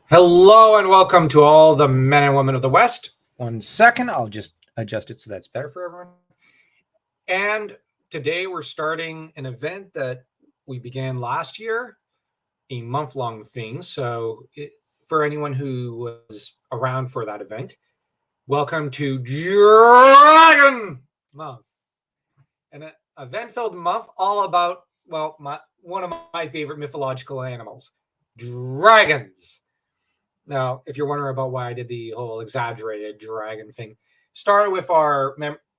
Hello and welcome to all the men and women of the West. 1 second, I'll just adjust it so that's better for everyone. And today we're starting an event that we began last year, a month-long thing. So for anyone who was around for that event, welcome to Dragon Month, an event-filled month all about, well, one of my favorite mythological animals, dragons. Now, if you're wondering about why I did the whole exaggerated dragon thing, started with our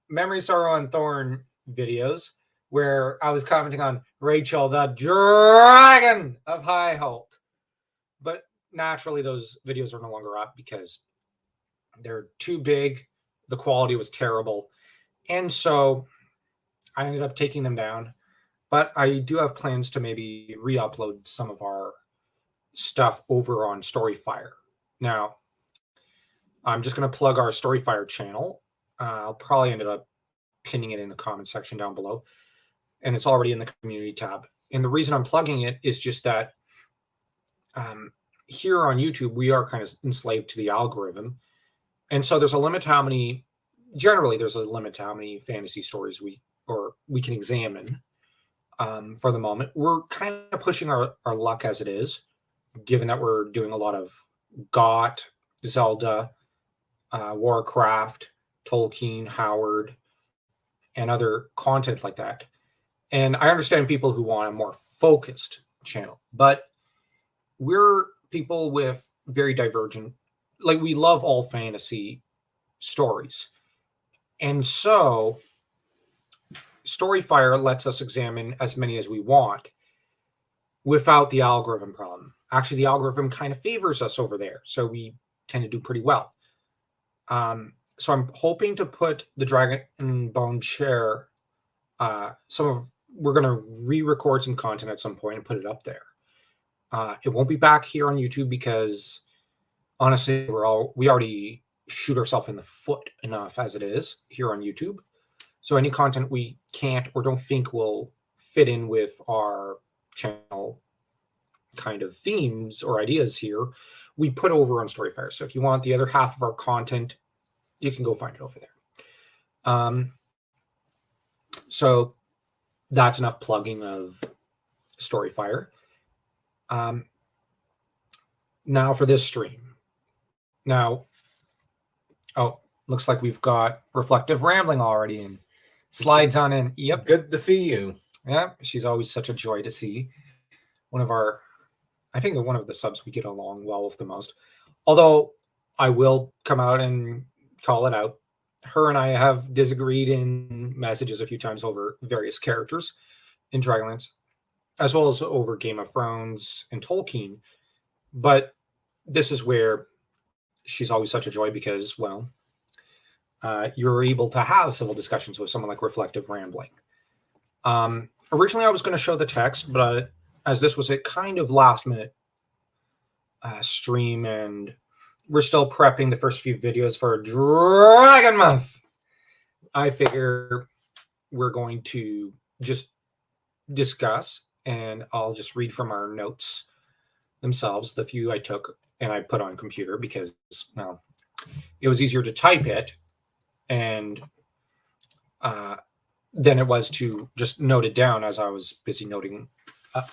Memory, Sorrow, and Thorn videos, where I was commenting on Rachel, the Dragon of High Holt. But naturally, those videos are no longer up because they're too big. The quality was terrible. And so I ended up taking them down. But I do have plans to maybe re-upload some of our stuff over on Storyfire. Now, I'm just going to plug our Storyfire channel. I'll probably end up pinning it in the comment section down below. And it's already in the community tab. And the reason I'm plugging it is just that here on YouTube, we are kind of enslaved to the algorithm. And so there's a limit to how many, generally there's a limit to how many fantasy stories we can examine for the moment. We're kind of pushing our luck as it is, given that we're doing a lot of GOT, Zelda, Warcraft, Tolkien, Howard, and other content like that. And I understand people who want a more focused channel, but we're people with very divergent, like we love all fantasy stories. And so Storyfire lets us examine as many as we want without the algorithm problem. Actually, the algorithm kind of favors us over there, so we tend to do pretty well. So I'm hoping to put the Dragon Bone Chair, we're going to re-record some content at some point and put it up there. It won't be back here on YouTube because, honestly, we already shoot ourselves in the foot enough as it is here on YouTube. So any content we can't or don't think will fit in with our channel kind of themes or ideas here, we put over on Storyfire. So if you want the other half of our content, you can go find it over there. So that's enough plugging of Storyfire. Now for this stream. Now, looks like we've got Reflective Rambling already in. Slides on in. Yep. Good to see you. Yeah, she's always such a joy to see. I think one of the subs we get along well with the most. Although I will come out and call it out. Her and I have disagreed in messages a few times over various characters in Dragonlance, as well as over Game of Thrones and Tolkien. But this is where she's always such a joy because, well, you're able to have civil discussions with someone like Reflective Rambling. Originally, I was going to show the text, but as this was a kind of last-minute stream, and we're still prepping the first few videos for Dragon Month, I figure we're going to just discuss, and I'll just read from our notes themselves, the few I took and I put on computer because, well, it was easier to type it and than it was to just note it down as I was busy noting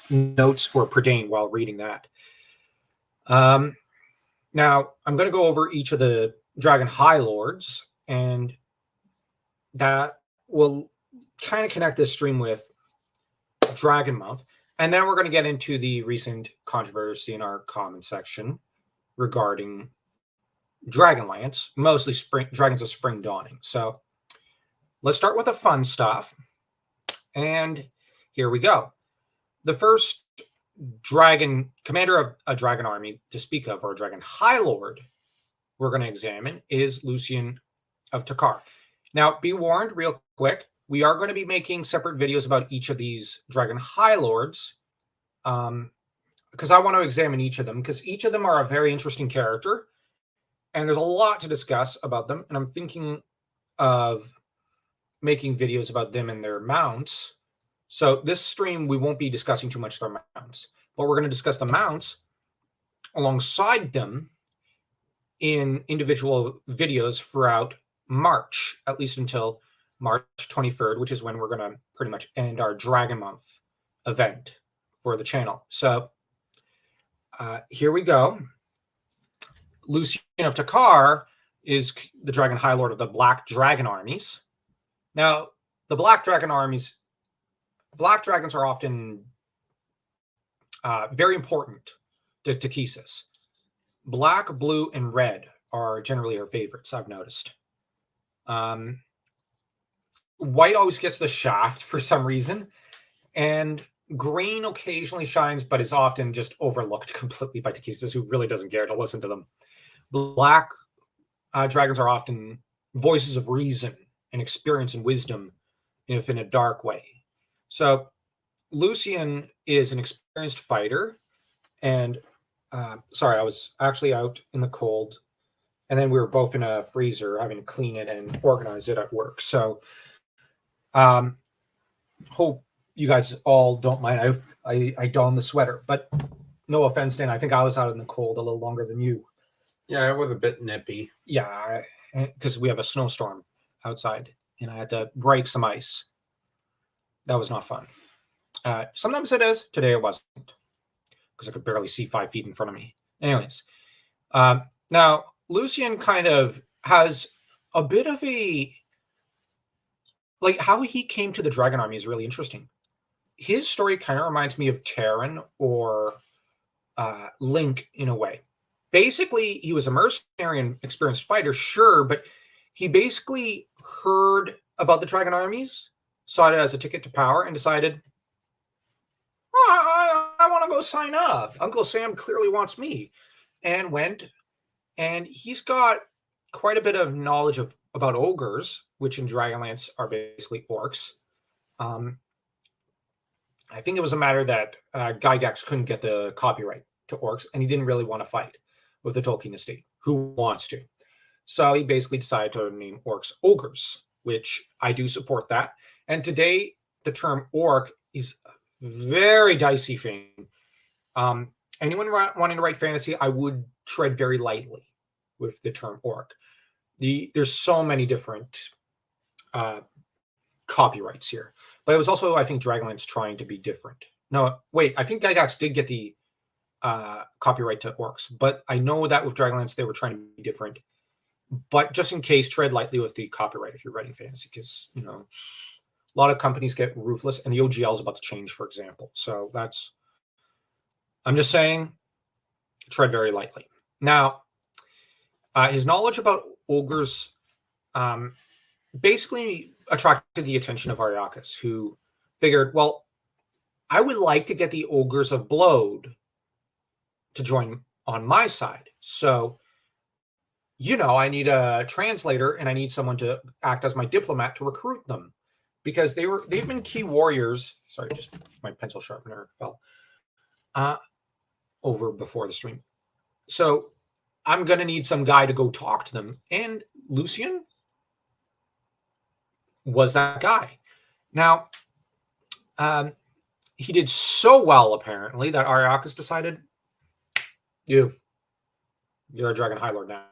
notes for Prydain while reading that. Now, I'm going to go over each of the Dragon High Lords, and that will kind of connect this stream with Dragon Month. And then we're going to get into the recent controversy in our comment section regarding Dragonlance, mostly Dragons of Spring Dawning. So let's start with the fun stuff. And here we go. The first dragon, commander of a dragon army to speak of, or a dragon high lord, we're going to examine is Lucian of Takar. Now, be warned real quick, we are going to be making separate videos about each of these dragon high lords because I want to examine each of them because each of them are a very interesting character and there's a lot to discuss about them. And I'm thinking of making videos about them and their mounts. So this stream, we won't be discussing too much their mounts, but we're going to discuss the mounts alongside them in individual videos throughout March, at least until March 23rd, which is when we're going to pretty much end our Dragon Month event for the channel. So here we go. Lucian of Takar is the Dragon High Lord of the Black Dragon Armies. Now, the Black Dragon Armies, Black Dragons are often very important to Takhisis. Black, blue, and red are generally our favorites, I've noticed. White always gets the shaft for some reason, and green occasionally shines, but is often just overlooked completely by Takhisis, who really doesn't care to listen to them. Black dragons are often voices of reason and experience and wisdom, if in a dark way. So Lucian is an experienced fighter, and sorry, I was actually out in the cold, and then we were both in a freezer having to clean it and organize it at work. So hope you guys all don't mind. I don the sweater, but no offense, Dan. I think I was out in the cold a little longer than you. Yeah, it was a bit nippy. Yeah, because we have a snowstorm outside, and I had to break some ice. That was not fun. Sometimes it is. Today it wasn't, because I could barely see 5 feet in front of me. Anyways, now Lucian kind of has a bit of a, like, how he came to the Dragon Army is really interesting. His story kind of reminds me of Terran or Link in a way. Basically, he was a mercenary and experienced fighter, sure, but he basically heard about the Dragon Armies, saw it as a ticket to power, and decided, I want to go sign up. Uncle Sam clearly wants me. And went, and he's got quite a bit of knowledge about ogres, which in Dragonlance are basically orcs. I think it was a matter that Gygax couldn't get the copyright to orcs, and he didn't really want to fight with the Tolkien estate. Who wants to? So he basically decided to name orcs ogres, which I do support that. And today, the term orc is a very dicey thing. Anyone wanting to write fantasy, I would tread very lightly with the term orc. There's so many different copyrights here. But it was also, I think, Dragonlance trying to be different. No, wait, I think Gygax did get the copyright to orcs, but I know that with Dragonlance they were trying to be different. But just in case, tread lightly with the copyright if you're writing fantasy, because a lot of companies get ruthless, and the OGL is about to change, for example. So I'm just saying, tread very lightly. Now, his knowledge about ogres basically attracted the attention of Ariakas, who figured, well, I would like to get the ogres of Blode to join on my side. So, I need a translator, and I need someone to act as my diplomat to recruit them, because they've been key warriors. Sorry, just my pencil sharpener fell over before the stream. So I'm going to need some guy to go talk to them. And Lucian was that guy. Now, he did so well, apparently, that Ariakas decided, you're a Dragon High Lord now.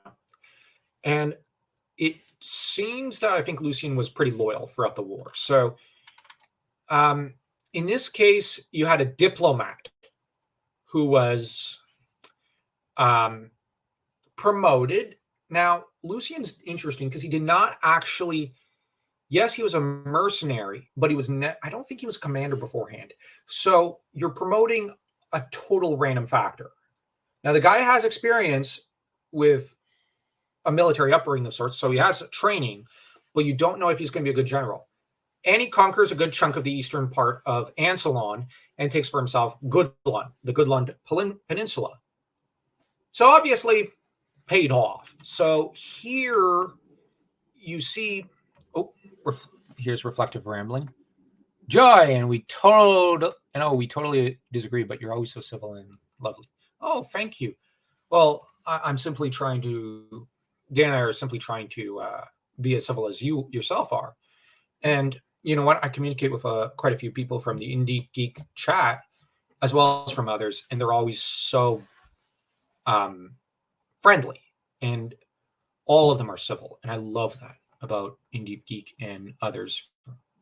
And it seems that I think Lucian was pretty loyal throughout the war. So in this case, you had a diplomat who was promoted. Now, Lucian's interesting because he did not actually, yes, he was a mercenary, but he was I don't think he was a commander beforehand. So you're promoting a total random factor. Now, the guy has experience with a military upbringing of sorts, so he has training, but you don't know if he's going to be a good general. And he conquers a good chunk of the eastern part of Ansalon and takes for himself Goodlund, the Goodlund Peninsula. So obviously paid off. So here you see, here's reflective rambling. Joy, and we totally disagree, but you're always so civil and lovely. Oh, thank you. Well, I'm simply trying to, Dan and I are simply trying to be as civil as you yourself are. And you know what? I communicate with quite a few people from the Indie Geek chat, as well as from others, and they're always so friendly, and all of them are civil, and I love that about In Deep Geek and others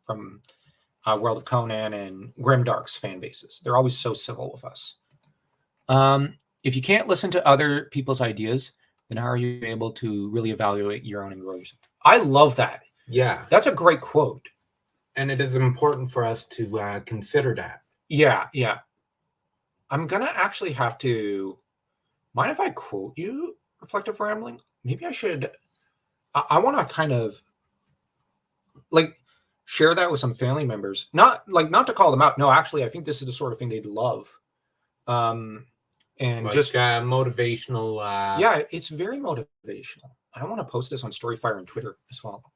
from World of Conan and Grimdark's fan bases. They're always so civil with us. If you can't listen to other people's ideas, then how are you able to really evaluate your own and grow yourself? I love that. Yeah. That's a great quote. And it is important for us to consider that. Yeah, yeah. I'm going to actually have to... Mind if I quote you, Reflective Rambling? Maybe I should... I want to kind of like share that with some family members. Not to call them out. No, actually, I think this is the sort of thing they'd love. And Like, just motivational. Yeah, it's very motivational. I want to post this on Storyfire and Twitter as well.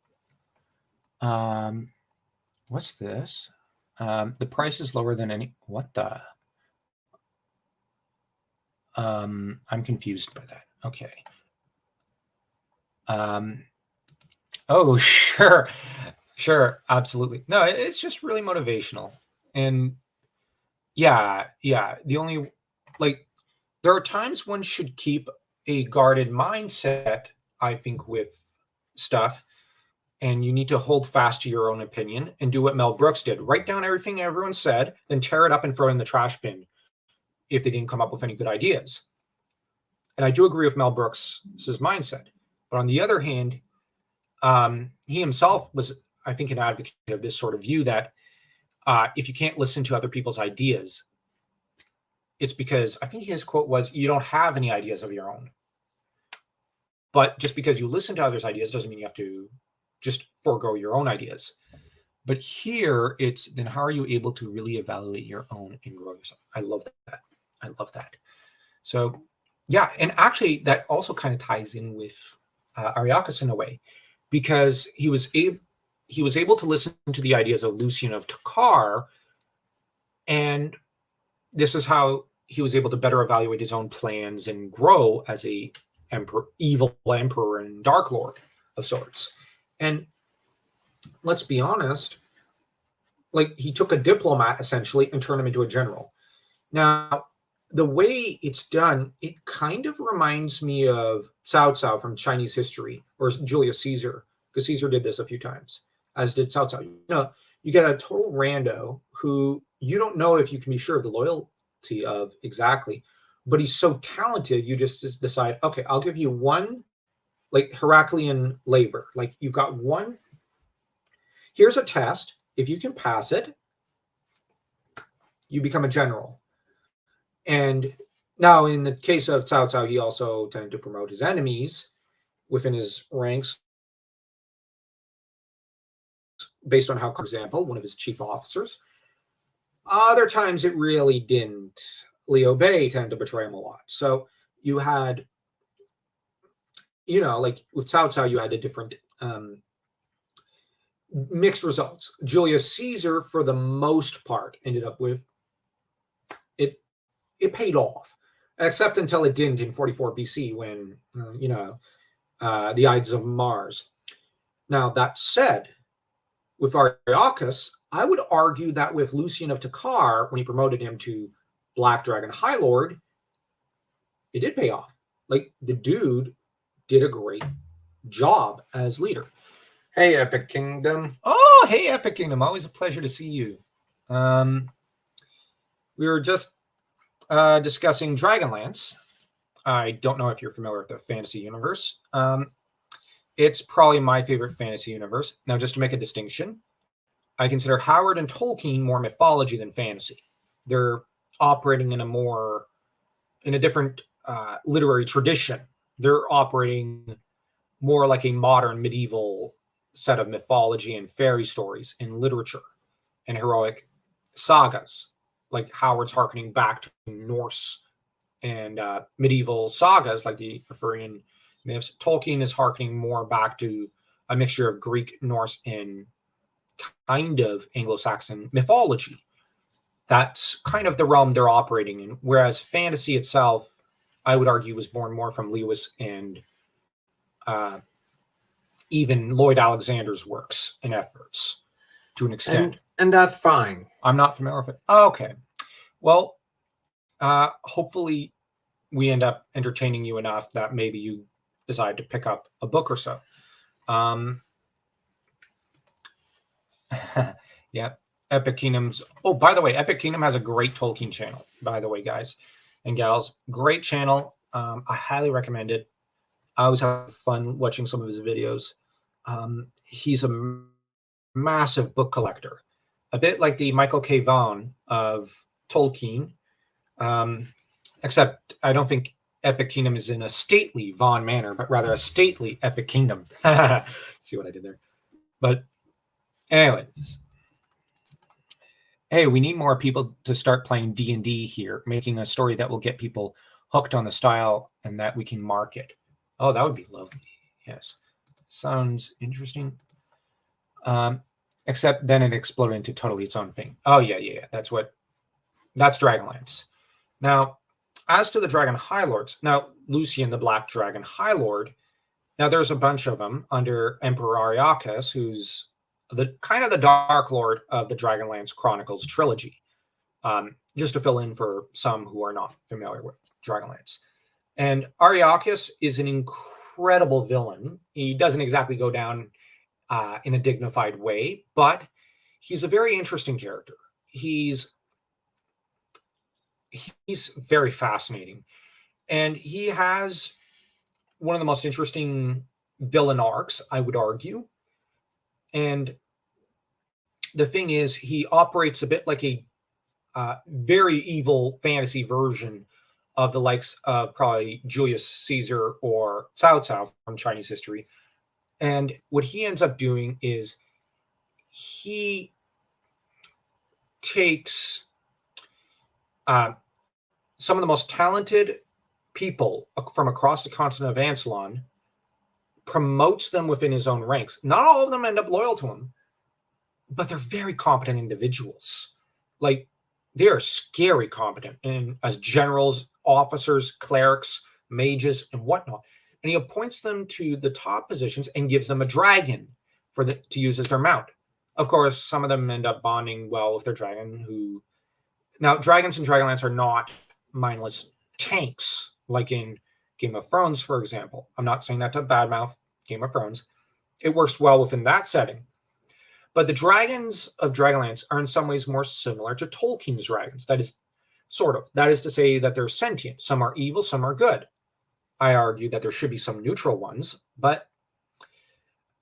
What's this? The price is lower than any... What the... I'm confused by that. Okay. Oh, sure. Sure, absolutely. No, it's just really motivational. And yeah. The only, like, there are times one should keep a guarded mindset, I think, with stuff. And you need to hold fast to your own opinion and do what Mel Brooks did. Write down everything everyone said, then tear it up and throw it in the trash bin if they didn't come up with any good ideas. And I do agree with Mel Brooks' mindset. But on the other hand, he himself was, I think, an advocate of this sort of view that if you can't listen to other people's ideas, it's because, I think his quote was, you don't have any ideas of your own. But just because you listen to others' ideas doesn't mean you have to just forego your own ideas. But here it's, then how are you able to really evaluate your own and grow yourself? I love that. I love that. So yeah, and actually that also kind of ties in with Ariakas in a way, because he was able to listen to the ideas of Lucian of Takar, and this is how he was able to better evaluate his own plans and grow as a evil emperor and dark lord of sorts. And let's be honest, like, he took a diplomat essentially and turned him into a general. Now, the way it's done, it kind of reminds me of Cao Cao from Chinese history, or Julius Caesar, because Caesar did this a few times, as did Cao Cao. You know, you get a total rando who you don't know if you can be sure of the loyalty of exactly, but he's so talented, you just decide, okay, I'll give you one, like, Heraclean labor. Like, you've got one, here's a test. If you can pass it, you become a general. And now, in the case of Cao Cao, he also tended to promote his enemies within his ranks based on how, for example, one of his chief officers. Other times it really didn't. Liu Bei tended to betray him a lot. So you had, you know, like with Cao Cao, you had a different mixed results. Julius Caesar, for the most part, ended up with it paid off, except until it didn't in 44 BC when, the Ides of Mars. Now, that said, with Ariakas, I would argue that with Lucian of Takar, when he promoted him to Black Dragon High Lord, it did pay off. Like, the dude did a great job as leader. Hey, Epic Kingdom. Oh, hey, Epic Kingdom. Always a pleasure to see you. We were just discussing Dragonlance. I don't know if you're familiar with the fantasy universe. It's probably my favorite fantasy universe. Now, just to make a distinction, I consider Howard and Tolkien more mythology than fantasy. They're operating in a different literary tradition. They're operating more like a modern medieval set of mythology and fairy stories in literature and heroic sagas. Like Howard's harkening back to Norse and medieval sagas like the Arthurian myths. Tolkien is harkening more back to a mixture of Greek, Norse, and kind of Anglo-Saxon mythology. That's kind of the realm they're operating in. Whereas fantasy itself, I would argue, was born more from Lewis and even Lloyd Alexander's works and efforts to an extent. And that's fine. I'm not familiar with it. Oh, okay. Well, hopefully we end up entertaining you enough that maybe you decide to pick up a book or so. Yeah, Epic Kingdoms. Oh, by the way, Epic Kingdom has a great Tolkien channel, by the way, guys and gals. Great channel. I highly recommend it. I always have fun watching some of his videos. He's a massive book collector, a bit like the Michael K. Vaughan of Tolkien, except I don't think Epic Kingdom is in a stately Vaughan manner, but rather a stately Epic Kingdom. See what I did there? But anyways, hey, we need more people to start playing D&D here, making a story that will get people hooked on the style and that we can market. Oh, that would be lovely. Yes. Sounds interesting. Except then it exploded into totally its own thing. Oh, yeah. That's Dragonlance. Now, as to the Dragon High Lords, now Lucian, the Black Dragon High Lord, now there's a bunch of them under Emperor Ariakas, who's the kind of the Dark Lord of the Dragonlance Chronicles trilogy. Just to fill in for some who are not familiar with Dragonlance. And Ariakas is an incredible villain. He doesn't exactly go down in a dignified way, but he's a very interesting character. He's very fascinating. And he has one of the most interesting villain arcs, I would argue. And the thing is, he operates a bit like a very evil fantasy version of the likes of probably Julius Caesar or Cao Cao from Chinese history. And what he ends up doing is he takes some of the most talented people from across the continent of Ancelon, promotes them within his own ranks. Not all of them end up loyal to him, but they're very competent individuals. Like, they are scary competent as generals, officers, clerics, mages, and whatnot. And he appoints them to the top positions and gives them a dragon to use as their mount. Of course, some of them end up bonding well with their dragon. Now, dragons and Dragonlance are not mindless tanks, like in Game of Thrones, for example. I'm not saying that to badmouth Game of Thrones. It works well within that setting. But the dragons of Dragonlance are in some ways more similar to Tolkien's dragons. That is to say that they're sentient. Some are evil, some are good. I argue that there should be some neutral ones, but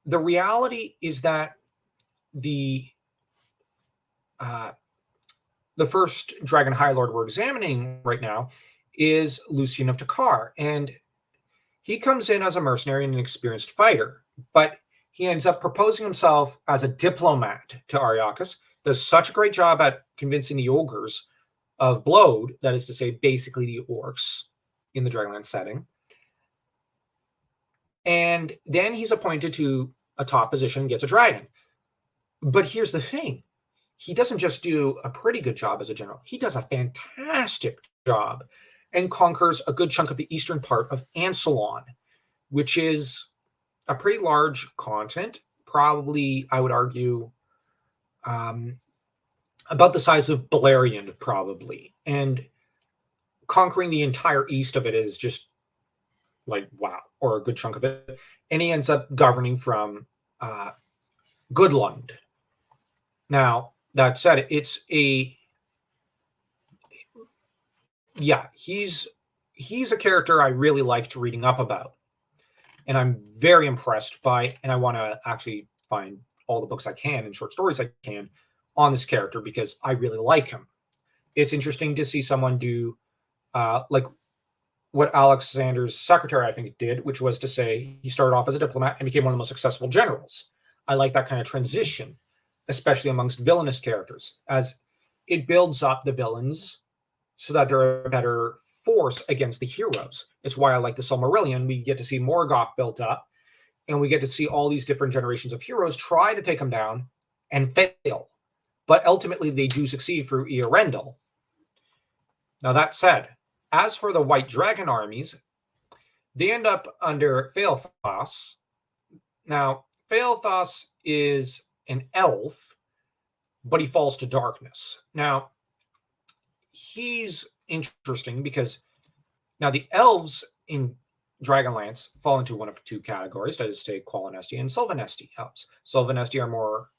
the reality is that the first Dragon High Lord we're examining right now is Lucian of Takar, and he comes in as a mercenary and an experienced fighter, but he ends up proposing himself as a diplomat to Ariakas, does such a great job at convincing the ogres of Blode, that is to say, basically the orcs in the Dragonlance setting. And then he's appointed to a top position and gets a dragon. But here's the thing. He doesn't just do a pretty good job as a general. He does a fantastic job and conquers a good chunk of the eastern part of Ancelon, which is a pretty large continent, probably, I would argue, about the size of Beleriand, probably. And conquering the entire east of it is just like, wow, or a good chunk of it. And he ends up governing from Goodlund. Now, that said, he's a character I really liked reading up about. And I'm very impressed by, and I want to actually find all the books I can and short stories I can on this character because I really like him. It's interesting to see someone do like what Alexander's secretary, I think, did, which was to say he started off as a diplomat and became one of the most successful generals. I like that kind of transition, especially amongst villainous characters, as it builds up the villains so that they're a better force against the heroes. It's why I like the Silmarillion. We get to see Morgoth built up, and we get to see all these different generations of heroes try to take them down and fail. But ultimately, they do succeed through Earendil. Now, that said, as for the White Dragon armies, they end up under Fealthas. Now, Fealthas is an elf, but he falls to darkness. Now, he's interesting because Now, the elves in Dragonlance fall into one of two categories, that is to say, Qualinesti and Sylvanesti elves. Sylvanesti are more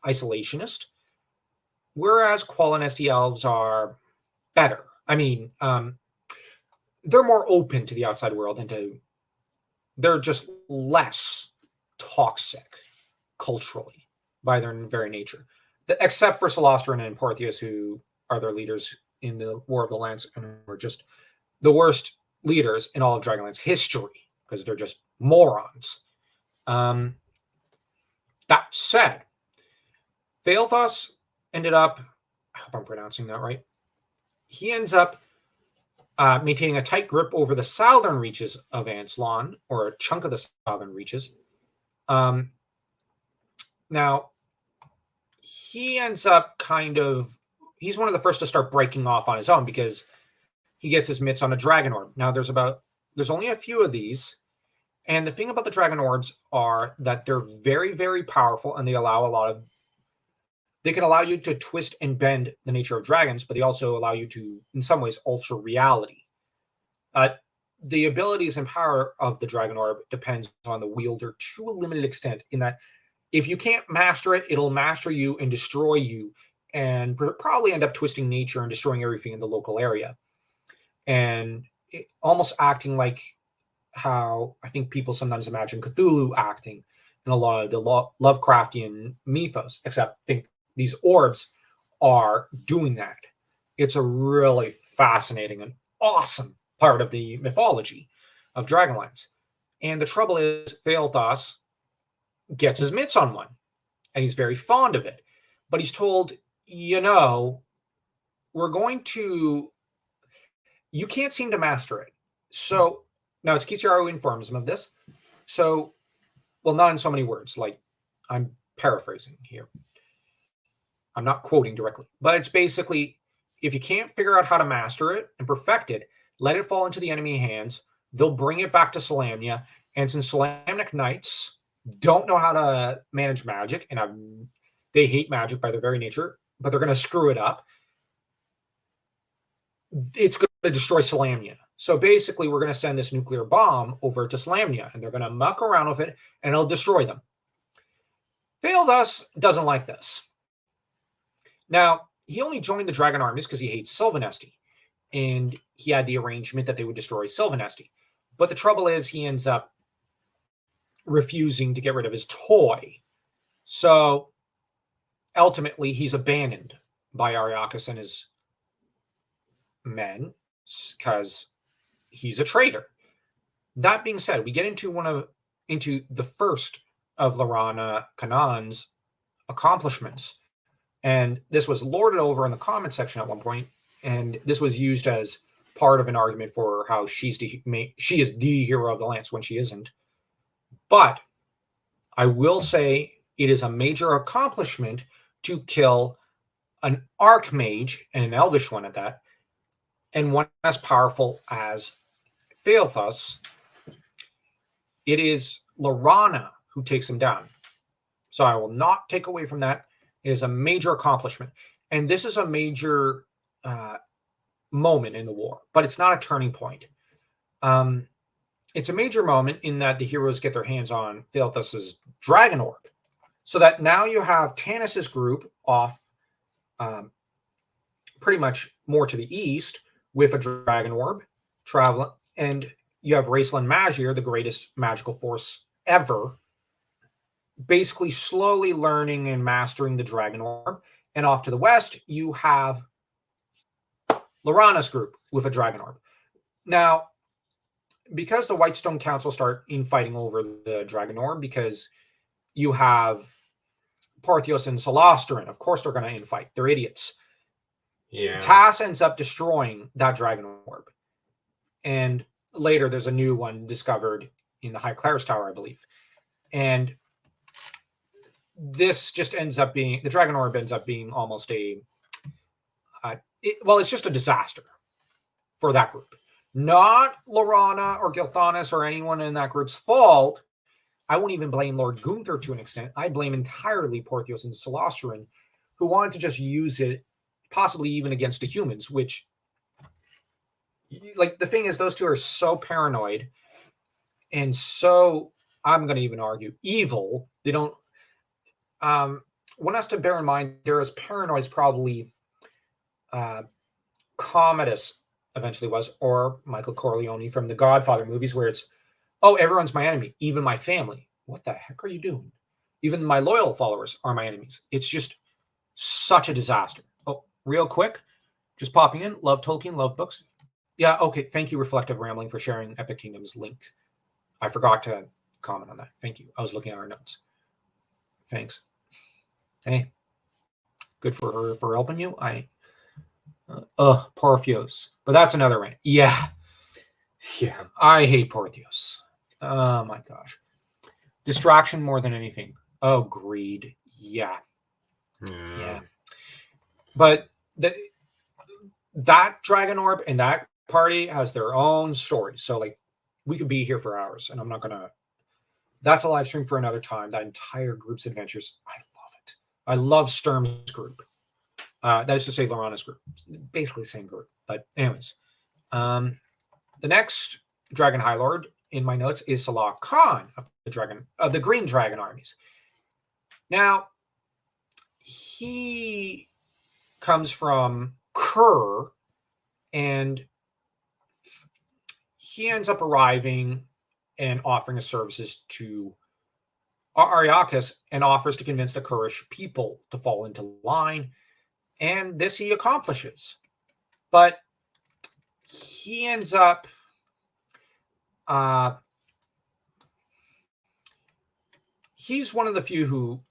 isolationist, whereas Qualinesti elves are better. I mean, they're more open to the outside world and they're just less toxic culturally by their very nature. Except for Solostran and Portheus, who are their leaders in the War of the Lance and are just the worst leaders in all of Dragonlance history because they're just morons. That said, Phaelthos ended up, I hope I'm pronouncing that right, he ends up maintaining a tight grip over the southern reaches of Anslon, or a chunk of the southern reaches. Now, he ends up he's one of the first to start breaking off on his own because he gets his mitts on a dragon orb. Now, there's only a few of these, and the thing about the dragon orbs are that they're very, very powerful, and they can allow you to twist and bend the nature of dragons, but they also allow you to, in some ways, alter reality. The abilities and power of the dragon orb depends on the wielder to a limited extent, in that if you can't master it, it'll master you and destroy you, and probably end up twisting nature and destroying everything in the local area. And almost acting like how I think people sometimes imagine Cthulhu acting in a lot of the Lovecraftian mythos, except I think these orbs are doing that. It's a really fascinating and awesome part of the mythology of Dragonlance. And the trouble is, Phaelthos gets his mitts on one, and he's very fond of it. But he's told, you can't seem to master it. So, now it's Kitiara who informs him of this. So, well, not in so many words, like I'm paraphrasing here. I'm not quoting directly, but it's basically, if you can't figure out how to master it and perfect it, let it fall into the enemy hands. They'll bring it back to Solamnia. And since Solamnic Knights don't know how to manage magic, and they hate magic by their very nature, but they're going to screw it up, it's going to destroy Solamnia. So basically, we're going to send this nuclear bomb over to Solamnia, and they're going to muck around with it, and it'll destroy them. Phaelthos doesn't like this. Now, he only joined the Dragon Armies because he hates Sylvanesti, and he had the arrangement that they would destroy Sylvanesti. But the trouble is, he ends up refusing to get rid of his toy. So ultimately, he's abandoned by Ariakas and his men because he's a traitor. That being said, we get into the first of Laurana Kanan's accomplishments. And this was lorded over in the comment section at one point, and this was used as part of an argument for how she is the hero of the Lance when she isn't. But I will say it is a major accomplishment to kill an Archmage, and an Elvish one at that, and one as powerful as Phaelthos. It is Laurana who takes him down. So I will not take away from that. It is a major accomplishment. And this is a major moment in the war, but it's not a turning point. It's a major moment in that the heroes get their hands on Phaelthos' dragon orb. So that now you have Tanis' group off pretty much more to the east with a dragon orb traveling, and you have Raceland Magier, the greatest magical force ever, basically slowly learning and mastering the dragon orb. And off to the west, you have Laurana's group with a dragon orb. Now, because the Whitestone Council start infighting over the dragon orb, because you have Portheos and Solostran, of course they're going to infight. They're idiots. Yeah. Tass ends up destroying that dragon orb. And later there's a new one discovered in the High Claris Tower, I believe. And this just ends up being, the dragon orb ends up being almost it's just a disaster for that group. Not Laurana or Gilthanas or anyone in that group's fault. I won't even blame Lord Gunther to an extent. I blame entirely Portheos and Solostran, who wanted to just use it, possibly even against the humans, which Like, the thing is, those two are so paranoid and so, I'm going to even argue, evil. They don't. One has to bear in mind they're as paranoid as probably Commodus eventually was, or Michael Corleone from the Godfather movies, where it's, oh, everyone's my enemy, even my family. What the heck are you doing? Even my loyal followers are my enemies. It's just such a disaster. Oh, real quick, just popping in. Love Tolkien, love books. Yeah, okay. Thank you, Reflective Rambling, for sharing Epic Kingdoms link. I forgot to comment on that. Thank you. I was looking at our notes. Thanks. Hey, good for her for helping you. Porphyos. But that's another rant. Yeah, I hate Porthios. Oh my gosh. Distraction more than anything. Oh, greed. Yeah. But that Dragon Orb and that party has their own story. So, like, we could be here for hours, and I'm not gonna. That's a live stream for another time. That entire group's adventures. I love it. I love Sturm's group. That is to say, Laurana's group. Basically the same group. But anyways. The next Dragon High Lord in my notes is Salah Khan of the Green Dragon armies. Now, he comes from Kerr, and he ends up arriving and offering his services to Ariakas and offers to convince the Kurish people to fall into line, and this he accomplishes. But he ends up he's one of the few who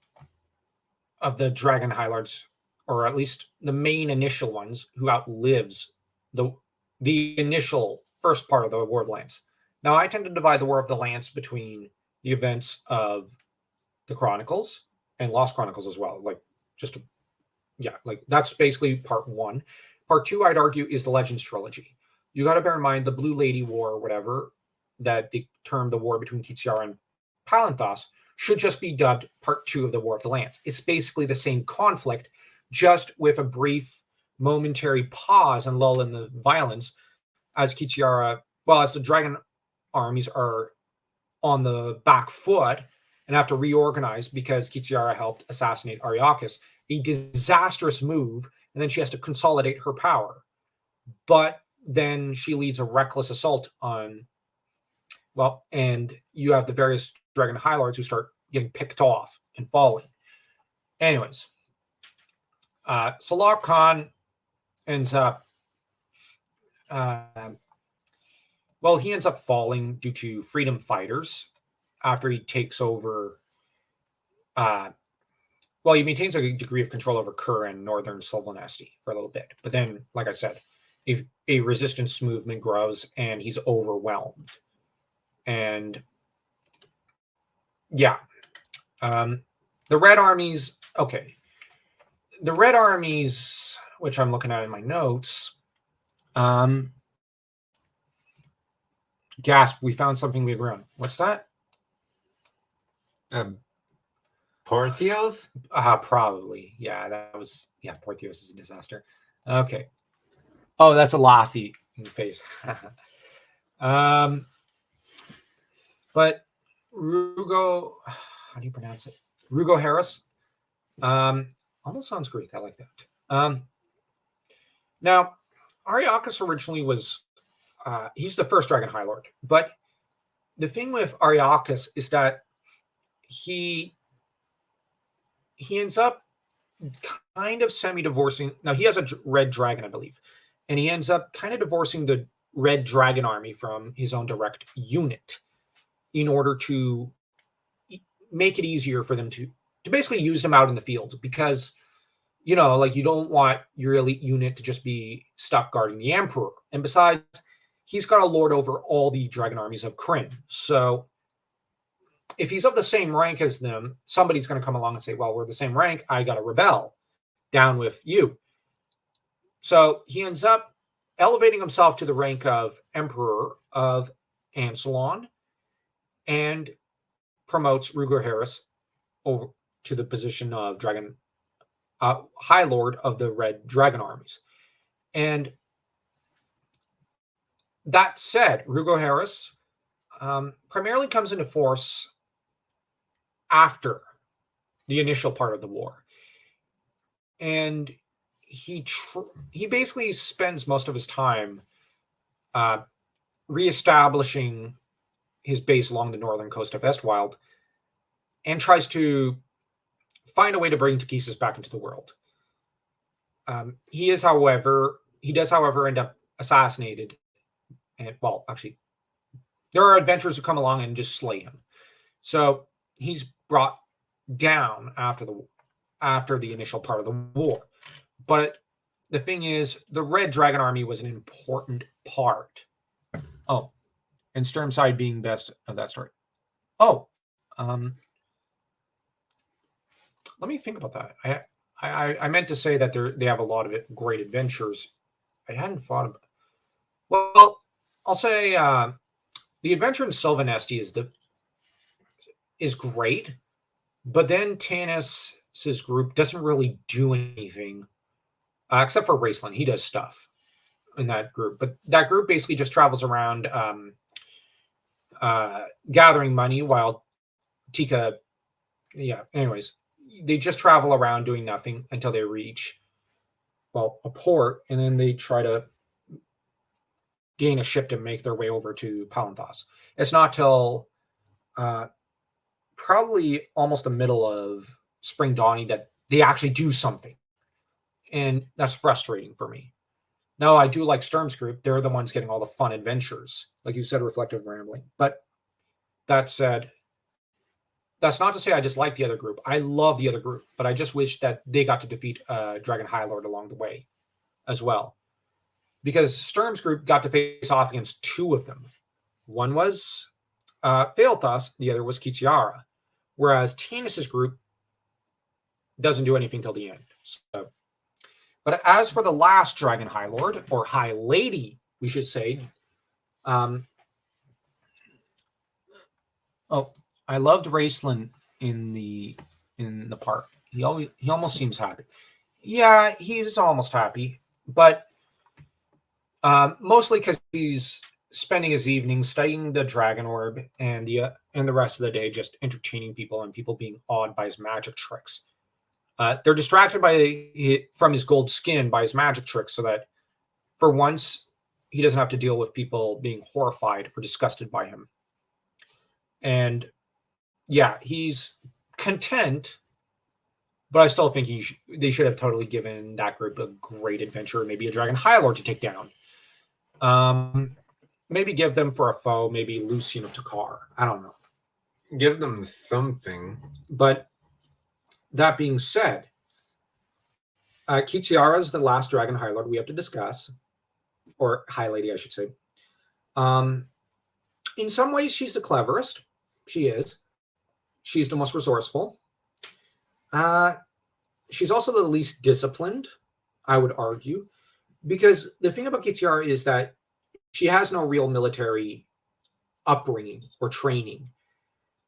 of the Dragon High Lords, or at least the main initial ones, who outlives the initial first part of the War of the Lance. Now, I tend to divide the War of the Lance between the events of the Chronicles and Lost Chronicles as well. Like, like that's basically part one. Part two, I'd argue, is the Legends trilogy. You got to bear in mind the Blue Lady War, or whatever, that they termed the war between Kitiara and Palanthas, should just be dubbed part two of the War of the Lance. It's basically the same conflict, just with a brief momentary pause and lull in the violence as Kitiara, as the Dragon armies are on the back foot and have to reorganize because Kitiara helped assassinate Ariakas. A disastrous move, and then she has to consolidate her power. But then she leads a reckless assault on, and you have the various Dragon High Lords who start getting picked off and falling. Anyways, Salah Khan ends up, he ends up falling due to freedom fighters after he takes over. He maintains a degree of control over Kerr and northern Sylvanesti for a little bit. But then, like I said, if a resistance movement grows and he's overwhelmed. And the Red Armies, the Red Armies, which I'm looking at in my notes, gasp, we found something we agree on. What's that? Porthios? Probably. Yeah, Porthios is a disaster. Okay. Oh, that's a laughy in the face. But Rugo, how do you pronounce it? Rugo Harris. Almost sounds Greek. I like that. Now, Ariakas originally was, he's the first Dragon High Lord. But the thing with Ariakas is that he ends up kind of semi-divorcing. Now, he has a red dragon, I believe. And he ends up kind of divorcing the Red Dragon army from his own direct unit in order to make it easier for them to basically use them out in the field. Because, you don't want your elite unit to just be stuck guarding the Emperor. And besides, he's got a lord over all the dragon armies of Kryn. So if he's of the same rank as them, somebody's going to come along and say, well, we're the same rank. I got to rebel. Down with you. So he ends up elevating himself to the rank of Emperor of Ansalon and promotes Ruger Harris over to the position of Dragon High Lord of the Red Dragon armies. And That said, Rugo Harris primarily comes into force after the initial part of the war. And he basically spends most of his time reestablishing his base along the northern coast of Estwild and tries to find a way to bring Takhisis back into the world. He does, however, end up assassinated. And, well, actually, there are adventurers who come along and just slay him. So he's brought down after the initial part of the war. But the thing is, the Red Dragon Army was an important part. Oh, and Sturmside being best of that story. Oh, let me think about that. I meant to say that they have a lot of great adventures. I hadn't thought about it. Well, I'll say the adventure in Sylvanesti is great, but then Tanis's group doesn't really do anything except for Raceland. He does stuff in that group, but that group basically just travels around gathering money while Tika. Yeah. Anyways, they just travel around doing nothing until they reach a port, and then they try to gain a ship to make their way over to Palanthas. It's not till probably almost the middle of Spring Dawning that they actually do something. And that's frustrating for me. Now, I do like Sturm's group. They're the ones getting all the fun adventures. Like you said, reflective rambling. But that said, that's not to say I dislike the other group. I love the other group, but I just wish that they got to defeat Dragon High Lord along the way as well. Because Sturm's group got to face off against two of them. One was Phaelthas, the other was Kitiara. Whereas Tanis's group doesn't do anything till the end. So, but as for the last Dragon High Lord, or High Lady, we should say, I loved Raceland in the part. He almost seems happy. Yeah, he's almost happy, but mostly because he's spending his evenings studying the Dragon Orb and the rest of the day just entertaining people and people being awed by his magic tricks. They're distracted from his gold skin by his magic tricks, so that for once he doesn't have to deal with people being horrified or disgusted by him. And yeah, he's content, but I still think they should have totally given that group a great adventure, maybe a Dragon High Lord to take down. Maybe give them for a foe, maybe Lucian of Takar. I don't know. Give them something. But that being said, Kitiara is the last Dragon High Lord we have to discuss, or High Lady, I should say. In some ways, she's the cleverest. She is. She's the most resourceful. She's also the least disciplined, I would argue, because the thing about Kitiara is that she has no real military upbringing or training.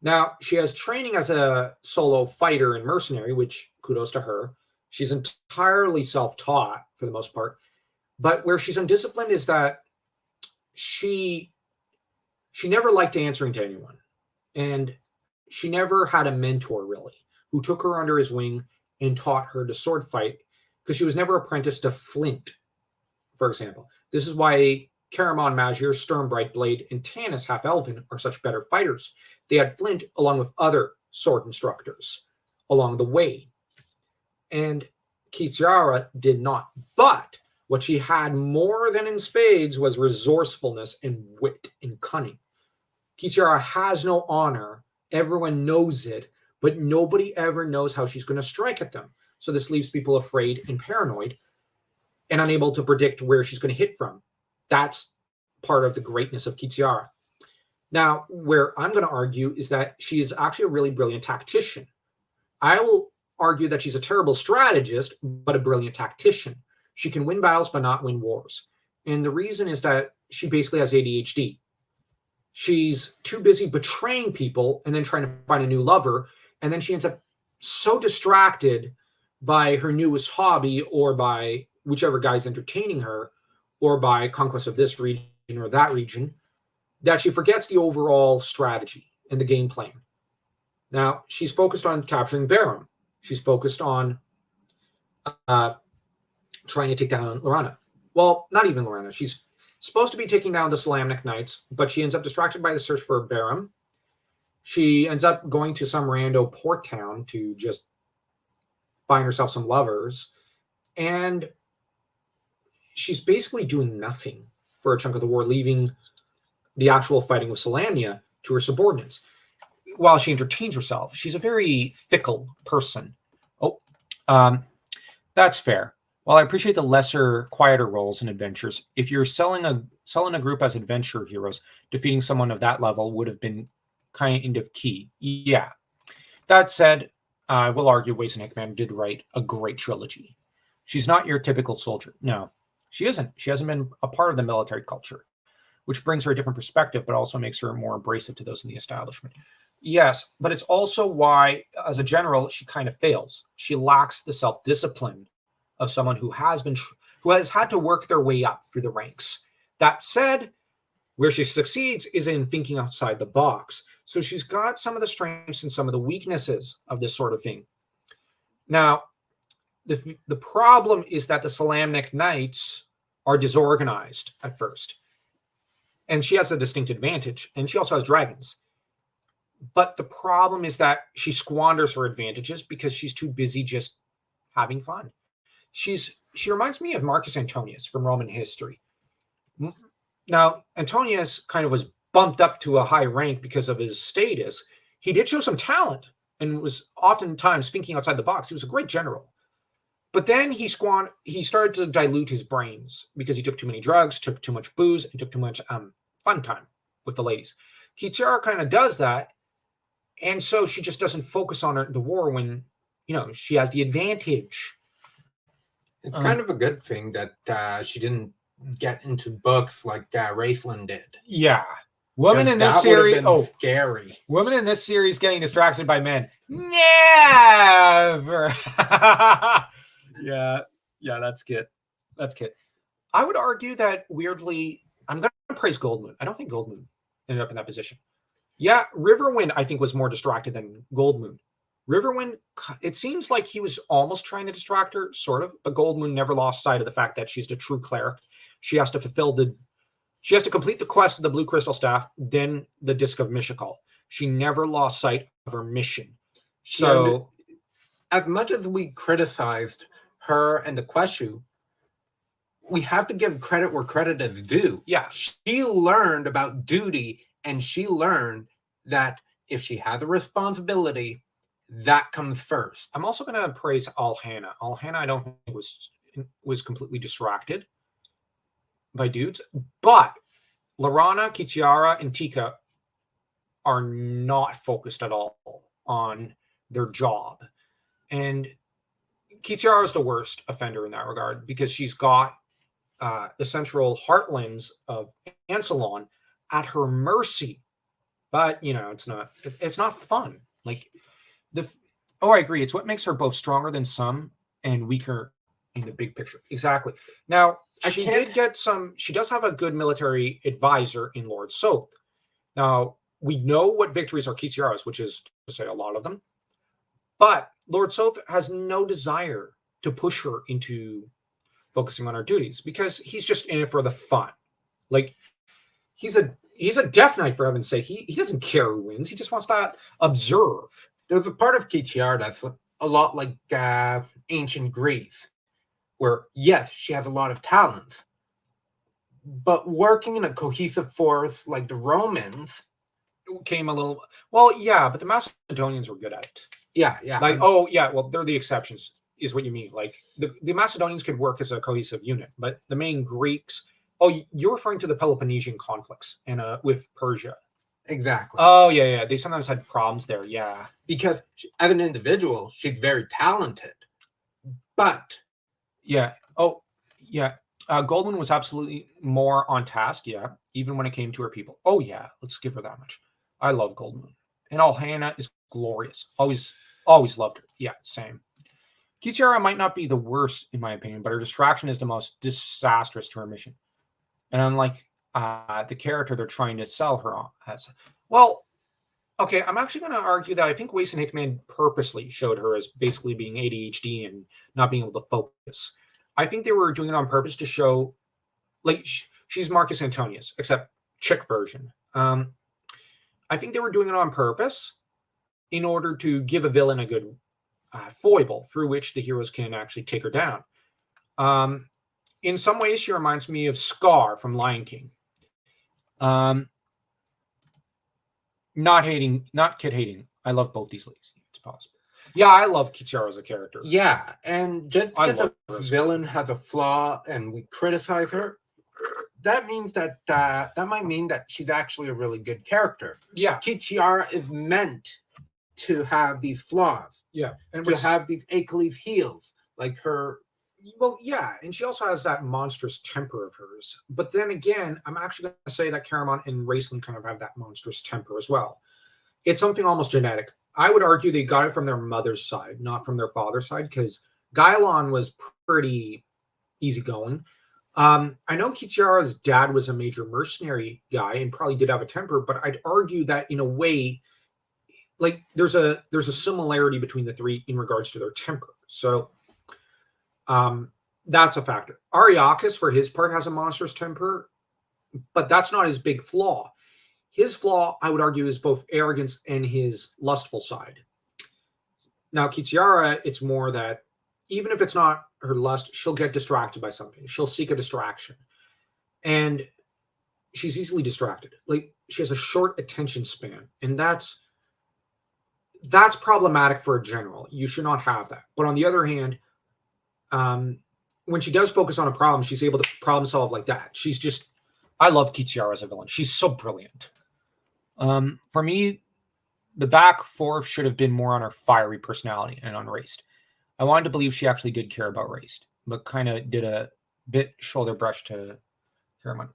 Now, she has training as a solo fighter and mercenary, which kudos to her. She's entirely self-taught for the most part. But where she's undisciplined is that she never liked answering to anyone. And she never had a mentor, really, who took her under his wing and taught her to sword fight, because she was never apprenticed to Flint, for example. This is why Caramon Magier, Sturm Brightblade, and Tanis Half-Elven are such better fighters. They had Flint along with other sword instructors along the way. And Kitiara did not. But what she had more than in spades was resourcefulness and wit and cunning. Kitiara has no honor. Everyone knows it, but nobody ever knows how she's going to strike at them. So this leaves people afraid and paranoid and unable to predict where she's going to hit from. That's part of the greatness of Kitiara. Now, where I'm going to argue is that she is actually a really brilliant tactician. I will argue that she's a terrible strategist, but a brilliant tactician. She can win battles, but not win wars. And the reason is that she basically has ADHD. She's too busy betraying people and then trying to find a new lover. And then she ends up so distracted by her newest hobby, or by whichever guy's entertaining her, or by conquest of this region or that region that she forgets the overall strategy and the game plan. Now, she's focused on capturing Barum. She's focused on trying to take down Laurana. Well, not even Laurana. She's supposed to be taking down the Salamnic Knights, but she ends up distracted by the search for Barum. She ends up going to some rando port town to just find herself some lovers. And she's basically doing nothing for a chunk of the war, leaving the actual fighting with Salamnia to her subordinates while she entertains herself. She's a very fickle person. That's fair. While I appreciate the lesser, quieter roles and adventures, if you're selling a group as adventure heroes, defeating someone of that level would have been kind of key. Yeah. That said, I will argue Waze and Hickman did write a great trilogy. She's not your typical soldier. No, she isn't. She hasn't been a part of the military culture, which brings her a different perspective, but also makes her more abrasive to those in the establishment. Yes, but it's also why, as a general, she kind of fails. She lacks the self-discipline of someone who has had to work their way up through the ranks. That said, where she succeeds is in thinking outside the box. So she's got some of the strengths and some of the weaknesses of this sort of thing. Now, the problem is that the Salamnic Knights are disorganized at first. And she has a distinct advantage. And she also has dragons. But the problem is that she squanders her advantages because she's too busy just having fun. She reminds me of Marcus Antonius from Roman history. Now, Antonius kind of was bumped up to a high rank because of his status. He did show some talent and was oftentimes thinking outside the box. He was a great general. But then he started to dilute his brains because he took too many drugs, took too much booze, and took too much fun time with the ladies. Kitiara kind of does that. And so she just doesn't focus on the war when, she has the advantage. It's kind of a good thing that she didn't get into books like Raceland did. Yeah. Women in this That would have series, been scary. Women in this series getting distracted by men. Never. Yeah, that's good. I would argue that weirdly, I'm going to praise Goldmoon. I don't think Goldmoon ended up in that position. Yeah, Riverwind, I think, was more distracted than Goldmoon. Riverwind, it seems like he was almost trying to distract her, sort of, but Goldmoon never lost sight of the fact that she's the true cleric. She has to complete the quest of the Blue Crystal Staff, then the Disc of Mishakal. She never lost sight of her mission. So, as much as we criticized her and the Queshu, we have to give credit where credit is due. Yeah. She learned about duty, and she learned that if she has a responsibility, that comes first. I'm also going to praise Alhana. Alhana, I don't think was completely distracted by dudes, but Laurana, Kitiara, and Tika are not focused at all on their job. And Kitiara is the worst offender in that regard because she's got the central heartlands of Ansalon at her mercy. But, it's not fun. Like, I agree. It's what makes her both stronger than some and weaker in the big picture. Exactly. Now, she does have a good military advisor in Lord Soth. Now, we know what victories are Kitiara's, which is to say a lot of them. But Lord Soth has no desire to push her into focusing on her duties because he's just in it for the fun. Like, he's a Death Knight, for heaven's sake. He doesn't care who wins. He just wants to observe. There's a part of Kitiara that's a lot like ancient Greece, where, yes, she has a lot of talents, but working in a cohesive force like the Romans came a little... Well, yeah, but the Macedonians were good at it. Yeah. Like, they're the exceptions, is what you mean. Like, the Macedonians could work as a cohesive unit, but the main Greeks... Oh, you're referring to the Peloponnesian conflicts and with Persia. Exactly. Oh, yeah. They sometimes had problems there, yeah. Because as an individual, she's very talented. But... Yeah. Oh, yeah. Goldman was absolutely more on task, yeah, even when it came to her people. Oh, yeah. Let's give her that much. I love Goldman. And Alhana is glorious. Always loved her. Yeah, same. Kitiara might not be the worst, in my opinion, but her distraction is the most disastrous to her mission. And the character they're trying to sell her on as. Well, okay, I'm actually going to argue that I think Weiss and Hickman purposely showed her as basically being ADHD and not being able to focus. I think they were doing it on purpose to show, like, she's Marcus Antonius, except chick version. I think they were doing it on purpose in order to give a villain a good foible through which the heroes can actually take her down. In some ways, she reminds me of Scar from Lion King. Not kid hating. I love both these ladies. It's possible. Yeah, I love Kitiara as a character. Yeah, and just because a villain has a flaw and we criticize her, that means that that might mean that she's actually a really good character. Yeah, Kitiara is meant to have these flaws. Yeah, and to have these Achilles heels, like her. Well, yeah, and she also has that monstrous temper of hers. But then again, I'm actually going to say that Caramon and Raceland kind of have that monstrous temper as well. It's something almost genetic. I would argue they got it from their mother's side, not from their father's side, because Gaelon was pretty easygoing. I know Kitiara's dad was a major mercenary guy and probably did have a temper, but I'd argue that in a way, like there's a similarity between the three in regards to their temper. So that's a factor. Ariakis, for his part, has a monstrous temper, but that's not his big flaw. His flaw, I would argue, is both arrogance and his lustful side. Now, Kitiara, it's more that even if it's not her lust, she'll get distracted by something. She'll seek a distraction. And she's easily distracted. Like, she has a short attention span. And that's problematic for a general. You should not have that. But on the other hand, when she does focus on a problem, she's able to problem solve like that. She's just, I love Kitiara as a villain. She's so brilliant. For me, the back four should have been more on her fiery personality and on Raced. I wanted to believe she actually did care about Raced, but kind of did a bit shoulder brush to Caramon.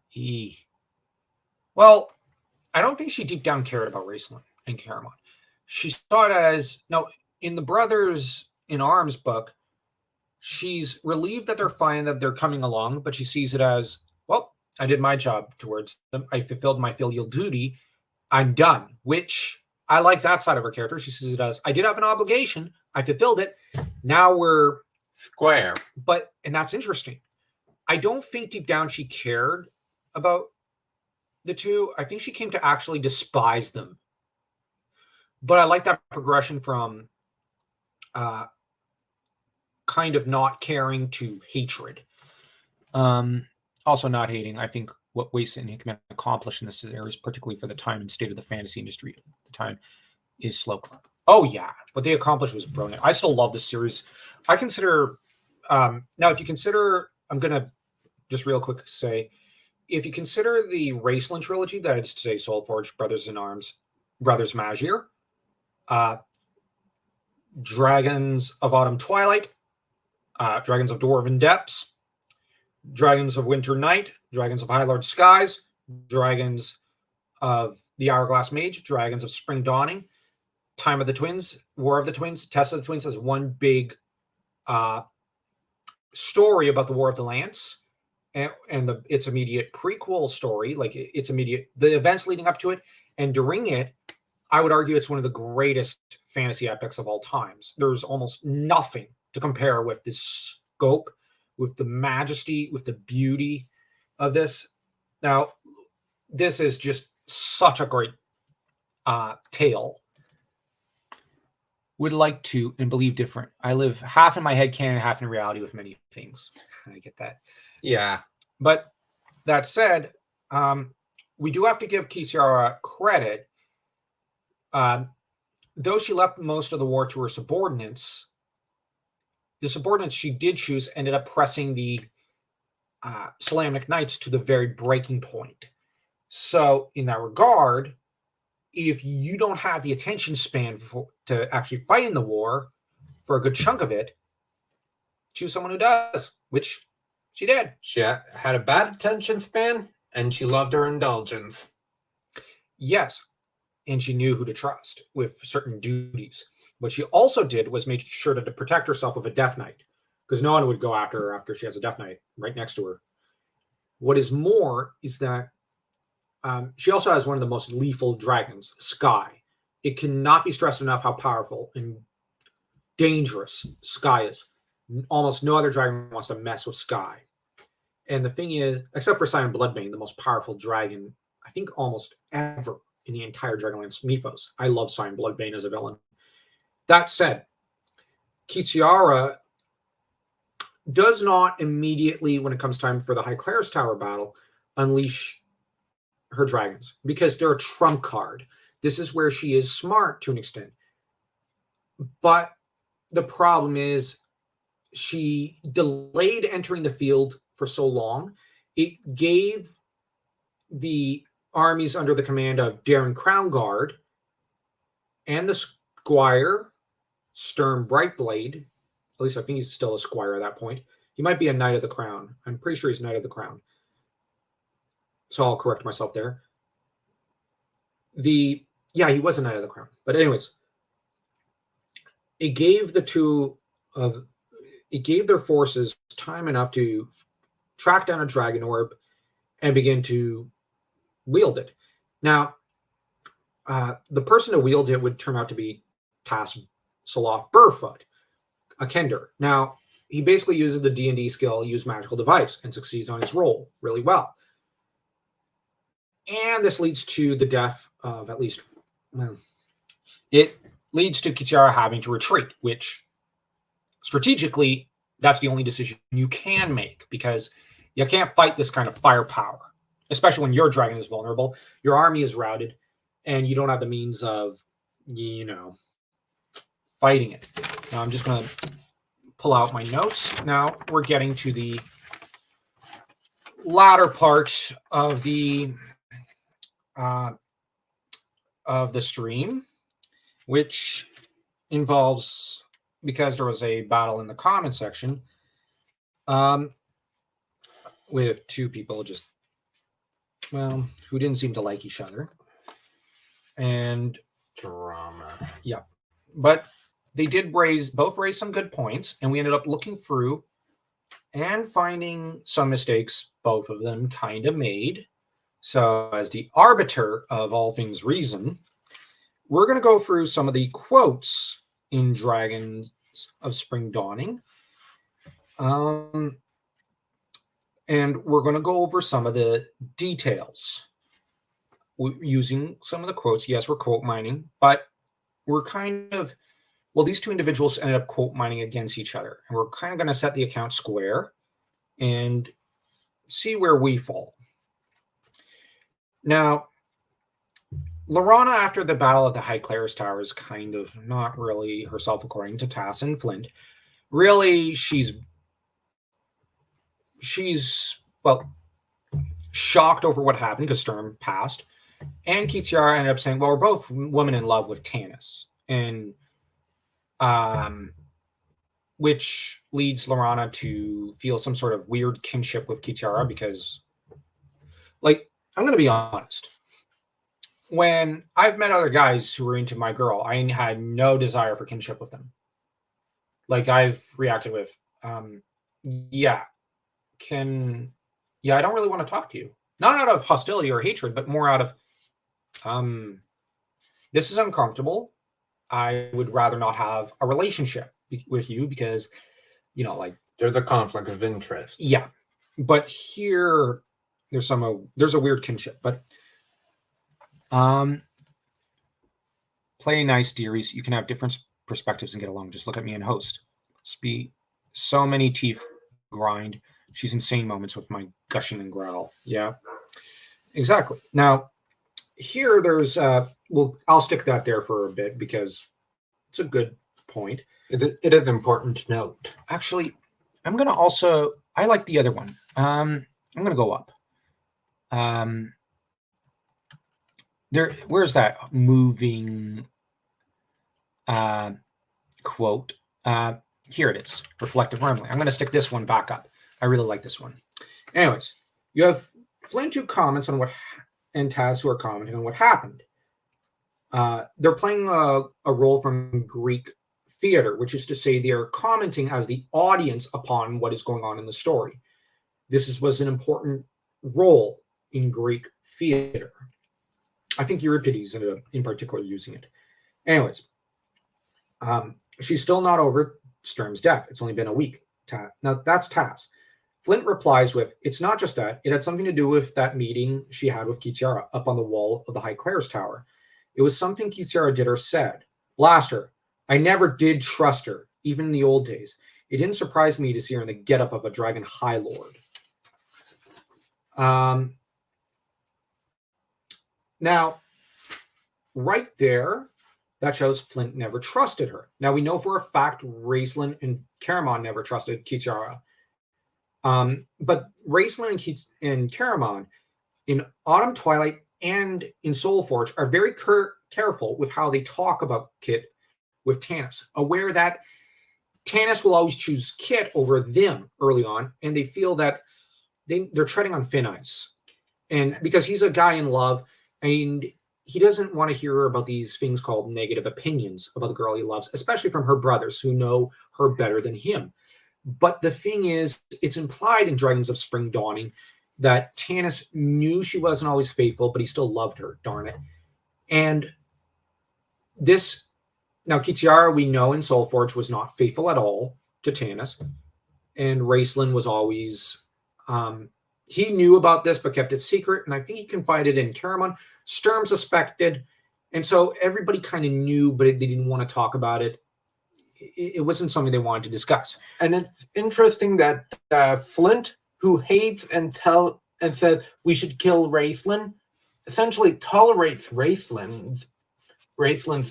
Well, I don't think she deep down cared about Raceland and Caramon. She saw it as, no, in the Brothers in Arms book, she's relieved that they're fine, that they're coming along, but she sees it as, well, I did my job towards them. I fulfilled my filial duty. I'm done, which I like that side of her character. She sees it as, I did have an obligation. I fulfilled it. Now we're square. And that's interesting. I don't think deep down she cared about the two. I think she came to actually despise them. But I like that progression from kind of not caring to hatred. Also not hating. I think what Weiss and Hickman accomplished in this series, particularly for the time and state of the fantasy industry at the time, is slow clap. Oh yeah, what they accomplished was brilliant. I still love this series. I consider now, if you consider, I'm gonna just real quick say, if you consider the Raceland trilogy, that is to say, Soulforged, Brothers in Arms, Brothers Magier, Dragons of Autumn Twilight, Dragons of Dwarven Depths, Dragons of Winter Night, Dragons of High Lord Skies, Dragons of the Hourglass Mage, Dragons of Spring Dawning, Time of the Twins, War of the Twins, Test of the Twins as one big story about the War of the Lance and its immediate prequel story, like its immediate, the events leading up to it, and during it, I would argue it's one of the greatest fantasy epics of all times. There's almost nothing to compare with this scope, with the majesty, with the beauty of this. Now, this is just such a great tale. Would like to and believe different. I live half in my head canon, half in reality with many things. I get that. Yeah. But that said, we do have to give Kitiara credit. Though she left most of the war to her subordinates, the subordinates she did choose ended up pressing the Solamnic Knights to the very breaking point. So in that regard, if you don't have the attention span to actually fight in the war for a good chunk of it, choose someone who does, which she did. She had a bad attention span, and she loved her indulgence. Yes, and she knew who to trust with certain duties. What she also did was make sure to protect herself with a Death Knight, because no one would go after her after she has a Death Knight right next to her. What is more is that She also has one of the most lethal dragons, Sky. It cannot be stressed enough how powerful and dangerous Sky is. Almost no other dragon wants to mess with Sky. And the thing is, except for Cyan Bloodbane, the most powerful dragon, I think almost ever in the entire Dragonlance mythos. I love Cyan Bloodbane as a villain. That said, Kitiara does not immediately, when it comes time for the High Claris Tower battle, unleash her dragons because they're a trump card. This is where she is smart to an extent. But the problem is she delayed entering the field for so long. It gave the armies under the command of Darren Crownguard and the Squire, Sturm Brightblade, at least I think he's still a Squire at that point. He might be a Knight of the Crown. I'm pretty sure he's Knight of the Crown. So I'll correct myself there. Yeah, he was a Knight of the Crown. But anyways, it gave their forces time enough to track down a dragon orb and begin to wield it. Now, the person to wield it would turn out to be Tas Saloth Burfoot, a Kender. Now, he basically uses the D&D skill, use magical device, and succeeds on his role really well. And this leads to the death of at least, well, it leads to Kitiara having to retreat, which strategically, that's the only decision you can make because you can't fight this kind of firepower, especially when your dragon is vulnerable, your army is routed, and you don't have the means of, fighting it. Now I'm just going to pull out my notes. Now we're getting to the latter part of the stream, which involves, because there was a battle in the comment section with two people who didn't seem to like each other. And drama. Yeah. But they did both raise some good points, and we ended up looking through and finding some mistakes both of them kind of made. So as the arbiter of all things reason, we're going to go through some of the quotes in Dragons of Spring Dawning. And we're going to go over some of the details using some of the quotes. Yes, we're quote mining, but we're these two individuals ended up quote mining against each other. And we're kind of going to set the account square and see where we fall. Now, Laurana, after the Battle of the High Claris Tower, is kind of not really herself, according to Tas and Flint. Really, she's shocked over what happened because Sturm passed. And Kitiara ended up saying, well, we're both women in love with Tanis. And which leads Laurana to feel some sort of weird kinship with Kitiara because, I'm going to be honest. When I've met other guys who were into my girl, I had no desire for kinship with them. I've reacted with, I don't really want to talk to you. Not out of hostility or hatred, but more out of, this is uncomfortable. I would rather not have a relationship with you because, there's a conflict of interest. Yeah. But here, there's a weird kinship. But play nice, dearies. You can have different perspectives and get along. Just look at me and host. So many teeth grind. She's insane moments with my gushing and growl. Yeah, exactly. Now, here there's I'll stick that there for a bit because it's a good point. It is important to note. Actually, I'm gonna also, I like the other one. I'm gonna go up. Where's that moving quote? Here it is. Reflective rambling. I'm gonna stick this one back up. I really like this one. Anyways, you have Flint who comments on and Tas who are commenting on what happened. They're playing a role from Greek theater, which is to say they are commenting as the audience upon what is going on in the story. This was an important role in Greek theater. I think Euripides in particular using it. Anyways, she's still not over Sturm's death. It's only been a week. Now, that's Taz. Flint replies with, it's not just that. It had something to do with that meeting she had with Kitiara up on the wall of the High Clares Tower. It was something Kitiara did or said. Blast her. I never did trust her, even in the old days. It didn't surprise me to see her in the getup of a Dragon High Lord. Now, right there, that shows Flint never trusted her. Now, we know for a fact Raistlin and Caramon never trusted Kitiara. But Raistlin and Caramon in Autumn Twilight and in Soulforge are very careful with how they talk about Kit with Tanis, aware that Tanis will always choose Kit over them early on, and they feel that they're treading on thin ice. And because he's a guy in love, and he doesn't want to hear about these things called negative opinions about the girl he loves, especially from her brothers who know her better than him. But the thing is, it's implied in Dragons of Spring Dawning that Tanis knew she wasn't always faithful, but he still loved her, darn it. And this, now Kitiara, we know in Soulforge, was not faithful at all to Tanis. And Raistlin was always, he knew about this, but kept it secret. And I think he confided in Caramon. Sturm suspected. And so everybody kind of knew, but they didn't want to talk about it. It wasn't something they wanted to discuss. And it's interesting that Flint, who hates and said we should kill Raistlin, essentially tolerates Raistlin's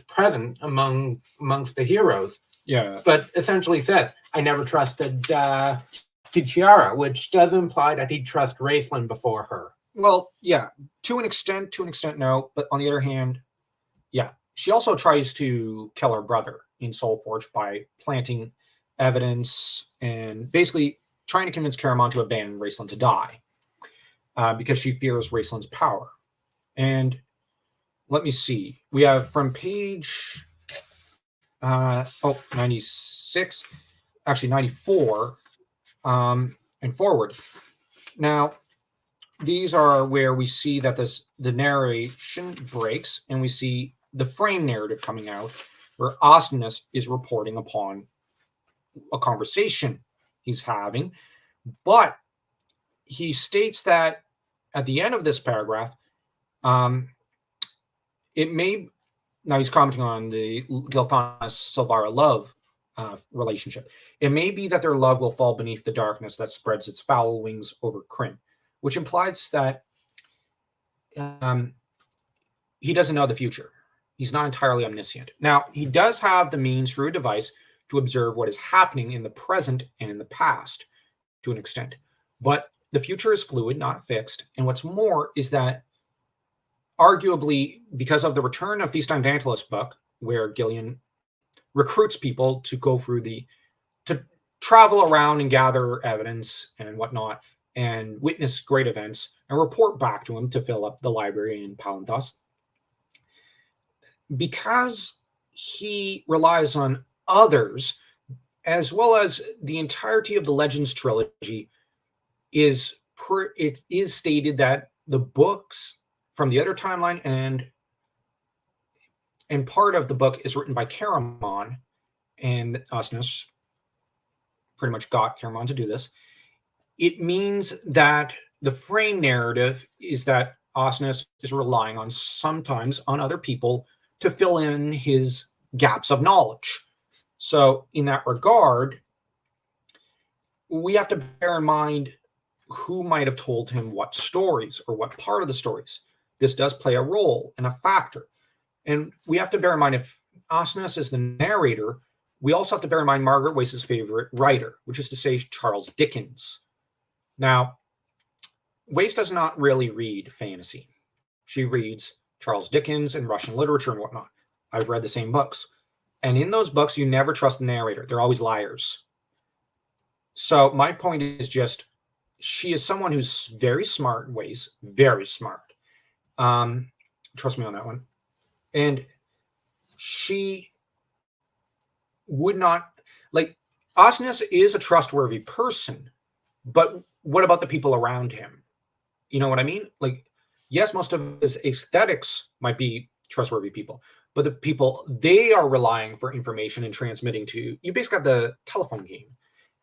presence amongst the heroes. Yeah. But essentially said, I never trusted Kitiara, which does imply that he'd trust Raistlin before her. Well, yeah, to an extent, no. But on the other hand, yeah, she also tries to kill her brother in Soulforge by planting evidence and basically trying to convince Caramon to abandon Raistlin to die because she fears Raistlin's power. And let me see. We have from page 96, actually 94 and forward. Now, these are where we see that the narration breaks and we see the frame narrative coming out where Osnus is reporting upon a conversation he's having. But he states that at the end of this paragraph, now he's commenting on the Gilthanas-Silvara love relationship. It may be that their love will fall beneath the darkness that spreads its foul wings over Kryn, which implies that he doesn't know the future. He's not entirely omniscient. Now, he does have the means through a device to observe what is happening in the present and in the past to an extent. But the future is fluid, not fixed. And what's more is that arguably, because of the return of Feast on Dantalus book, where Gillian recruits people to go through to travel around and gather evidence and whatnot, and witness great events, and report back to him to fill up the library in Palanthas. Because he relies on others, as well as the entirety of the Legends trilogy, it is stated that the books from the other timeline and part of the book is written by Caramon, and Osnus pretty much got Caramon to do this. It means that the frame narrative is that Osnus is relying sometimes on other people to fill in his gaps of knowledge. So in that regard, we have to bear in mind who might have told him what stories or what part of the stories. This does play a role and a factor. And we have to bear in mind, if Osnus is the narrator, we also have to bear in mind Margaret Weis's favorite writer, which is to say Charles Dickens. Now, Weiss does not really read fantasy. She reads Charles Dickens and Russian literature and whatnot. I've read the same books. And in those books, you never trust the narrator. They're always liars. So my point is just, she is someone who's very smart, Weiss, very smart. Trust me on that one. And she would not, Osnus is a trustworthy person, but what about the people around him? You know what I mean? Like, yes, most of his aesthetics might be trustworthy people, but the people they are relying for information and transmitting to, you basically have the telephone game.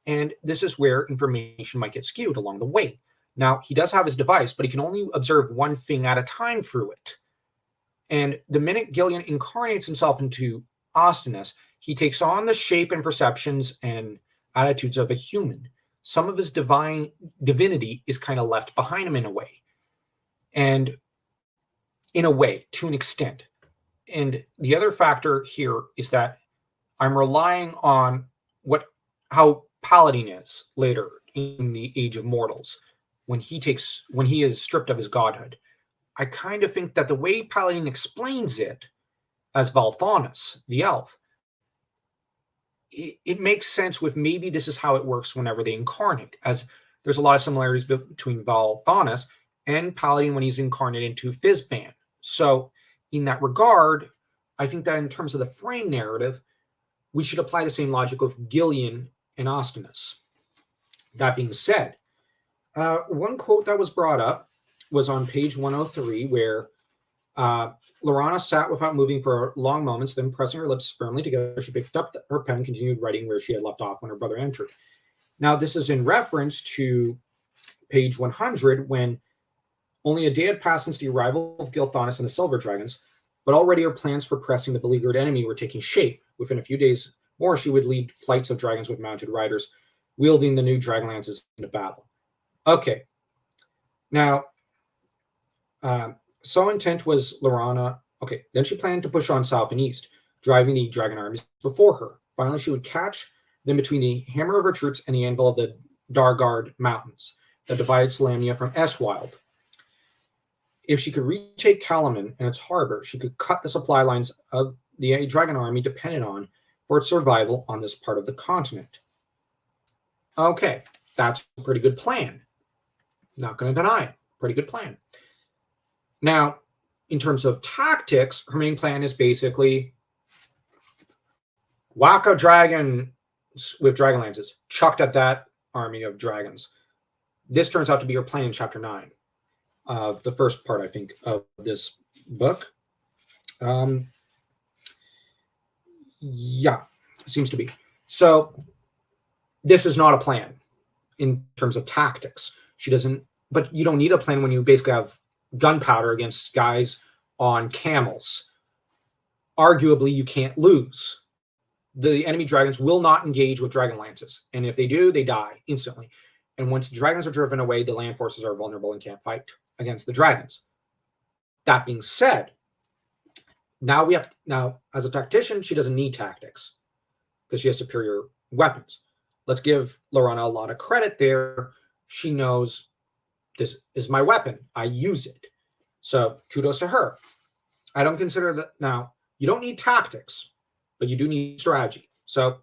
And this is where information might get skewed along the way. Now, he does have his device, but he can only observe one thing at a time through it. And the minute Gillian incarnates himself into Austinus, he takes on the shape and perceptions and attitudes of a human. Some of his divinity is kind of left behind him in a way. And in a way, to an extent. And the other factor here is that I'm relying on how Paladin is later in the Age of Mortals, when he is stripped of his godhood. I kind of think that the way Paladin explains it as Valthanus, the elf, it makes sense with maybe this is how it works whenever they incarnate, as there's a lot of similarities between Valthanus and Paladin when he's incarnate into Fizban. So in that regard, I think that in terms of the frame narrative, we should apply the same logic with Gillian and Austinus. That being said, one quote that was brought up was on page 103, where Laurana sat without moving for long moments, then pressing her lips firmly together, she picked up her pen and continued writing where she had left off when her brother entered. Now, this is in reference to page 100, when only a day had passed since the arrival of Gilthanas and the Silver Dragons, but already her plans for pressing the beleaguered enemy were taking shape. Within a few days more, she would lead flights of dragons with mounted riders, wielding the new dragon lances into battle. Okay. Now, so intent was Laurana. Okay, then she planned to push on south and east, driving the dragon armies before her. Finally, she would catch them between the hammer of her troops and the anvil of the Dargard Mountains that divided Salamnia from Estwild. If she could retake Kalaman and its harbor, she could cut the supply lines of the dragon army depended on for its survival on this part of the continent. Okay, that's a pretty good plan. Not going to deny it. Pretty good plan. Now, in terms of tactics, her main plan is basically whack a dragon with dragon lances, chucked at that army of dragons. This turns out to be her plan in chapter 9 of the first part, I think, of this book. Yeah, seems to be. So this is not a plan in terms of tactics. She doesn't, but you don't need a plan when you basically have gunpowder against guys on camels. Arguably, you can't lose. The enemy dragons will not engage with dragon lances, and if they do, they die instantly. And once the dragons are driven away, the land forces are vulnerable and can't fight against the dragons. That being said, now as a tactician, she doesn't need tactics because she has superior weapons. Let's give Laurana a lot of credit there. She knows this is my weapon. I use it. So kudos to her. I don't consider that. Now, you don't need tactics, but you do need strategy. So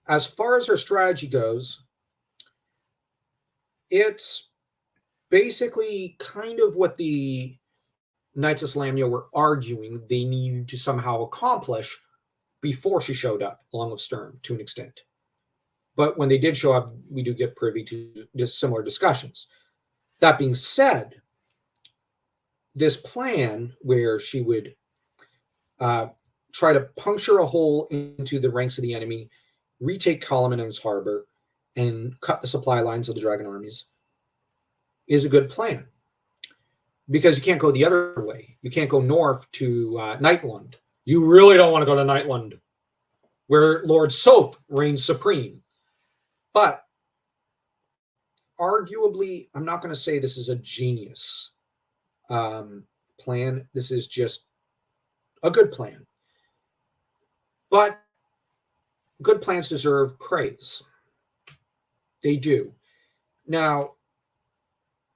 as far as her strategy goes, it's basically kind of what the Knights of Salamnia were arguing they needed to somehow accomplish before she showed up, along with Sturm, to an extent. But when they did show up, we do get privy to similar discussions. That being said, this plan where she would try to puncture a hole into the ranks of the enemy, retake Kalaman and its harbor, and cut the supply lines of the dragon armies is a good plan. Because you can't go the other way. You can't go north to Nightland. You really don't want to go to Nightland, where Lord Soth reigns supreme. But arguably, I'm not going to say this is a genius plan. This is just a good plan. But good plans deserve praise. They do. Now,